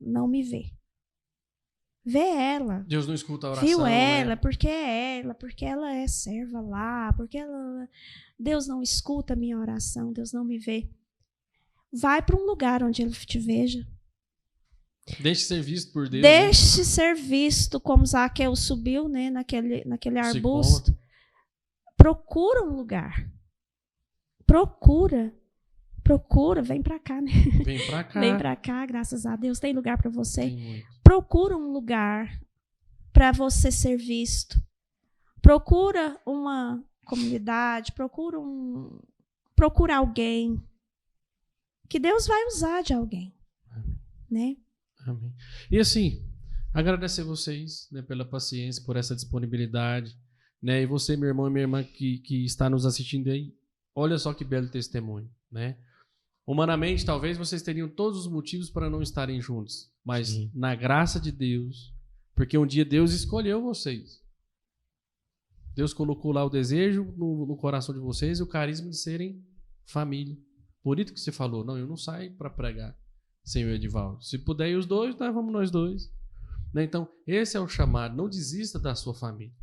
não me vê. Vê ela. Deus não escuta a oração. Viu ela, né? porque ela é serva lá, Deus não escuta a minha oração, Deus não me vê. Vai para um lugar onde Ele te veja. Deixe ser visto por Deus. Deixe ser visto, como Zaqueu subiu, né, naquele arbusto. Procura um lugar. Procura, vem para cá, né? Vem para cá. Vem para cá, graças a Deus. Tem lugar para você. Tem muito. Procura um lugar para você ser visto. Procura uma comunidade, procura alguém que Deus vai usar de alguém. Amém. Né? Amém. E assim, agradecer vocês, né, pela paciência, por essa disponibilidade, né? E você, meu irmão e minha irmã que está nos assistindo aí, olha só que belo testemunho, né? Humanamente, talvez vocês teriam todos os motivos para não estarem juntos, mas Sim. Na graça de Deus, porque um dia Deus escolheu vocês. Deus colocou lá o desejo no coração de vocês e o carisma de serem família. Por isso que você falou: não, eu não saio para pregar sem o Edivaldo. Se puder ir os dois, nós vamos nós dois. Né? Então, esse é o chamado. Não desista da sua família.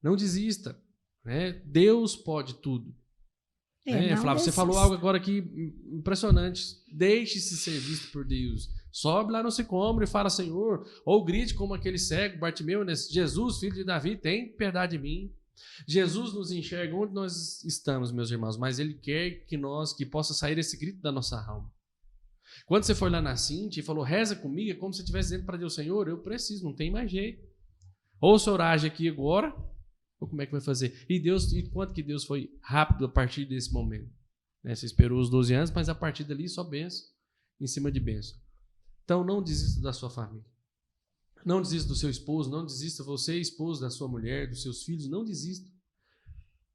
Não desista. Né? Deus pode tudo. Flávio, você falou algo agora aqui impressionante. Deixe-se ser visto por Deus. Sobe lá no sicômoro e fala: Senhor, ou grite como aquele cego, Bartimeu, né? Jesus, filho de Davi, tem piedade de mim. Jesus nos enxerga onde nós estamos, meus irmãos, mas Ele quer que possa sair esse grito da nossa alma. Quando você foi lá na Cintia e falou: reza comigo, é como se você estivesse dizendo para Deus: Senhor, eu preciso, não tem mais jeito. Ou o Senhor age aqui agora, ou como é que vai fazer? E quanto que Deus foi rápido a partir desse momento? Né? Você esperou os 12 anos, mas a partir dali só bênção em cima de bênção. Então não desista da sua família. Não desista do seu esposo, não desista você, esposo da sua mulher, dos seus filhos, não desista.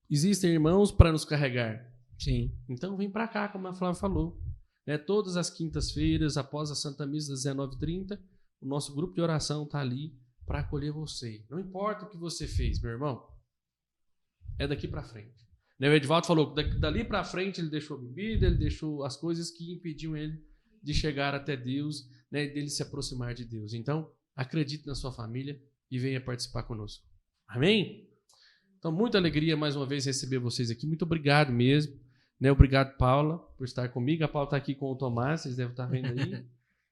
Existem irmãos para nos carregar. Sim. Então vem para cá, como a Flávia falou. Né? Todas as quintas-feiras, após a Santa Missa das 19h30, o nosso grupo de oração está ali para acolher você. Não importa o que você fez, meu irmão. É daqui para frente. Né? O Edivaldo falou que dali para frente ele deixou a bebida, ele deixou as coisas que impediam ele de chegar até Deus, né, dele se aproximar de Deus. Então, acredite na sua família e venha participar conosco. Amém? Então, muita alegria mais uma vez receber vocês aqui. Muito obrigado mesmo. Né, obrigado, Paula, por estar comigo. A Paula está aqui com o Tomás, vocês devem estar vendo aí.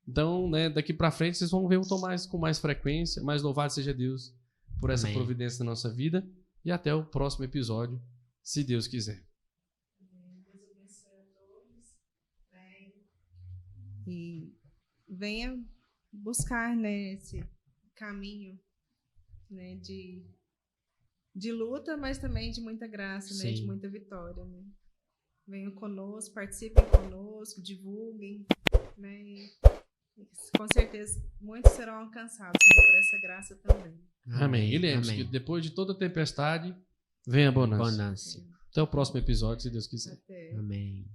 Então, né, daqui para frente, vocês vão ver o Tomás com mais frequência. Mais louvado seja Deus por essa providência na nossa vida. E até o próximo episódio, se Deus quiser. Deus abençoe a todos. Né? E venha buscar, né, esse caminho, né, de luta, mas também de muita graça, né, de muita vitória. Né? Venham conosco, participem conosco, divulguem. Né? E com certeza muitos serão alcançados, né, por essa graça também. Amém. E lembre-se que depois de toda tempestade, vem a bonança. Até o próximo episódio, se Deus quiser. Até. Amém.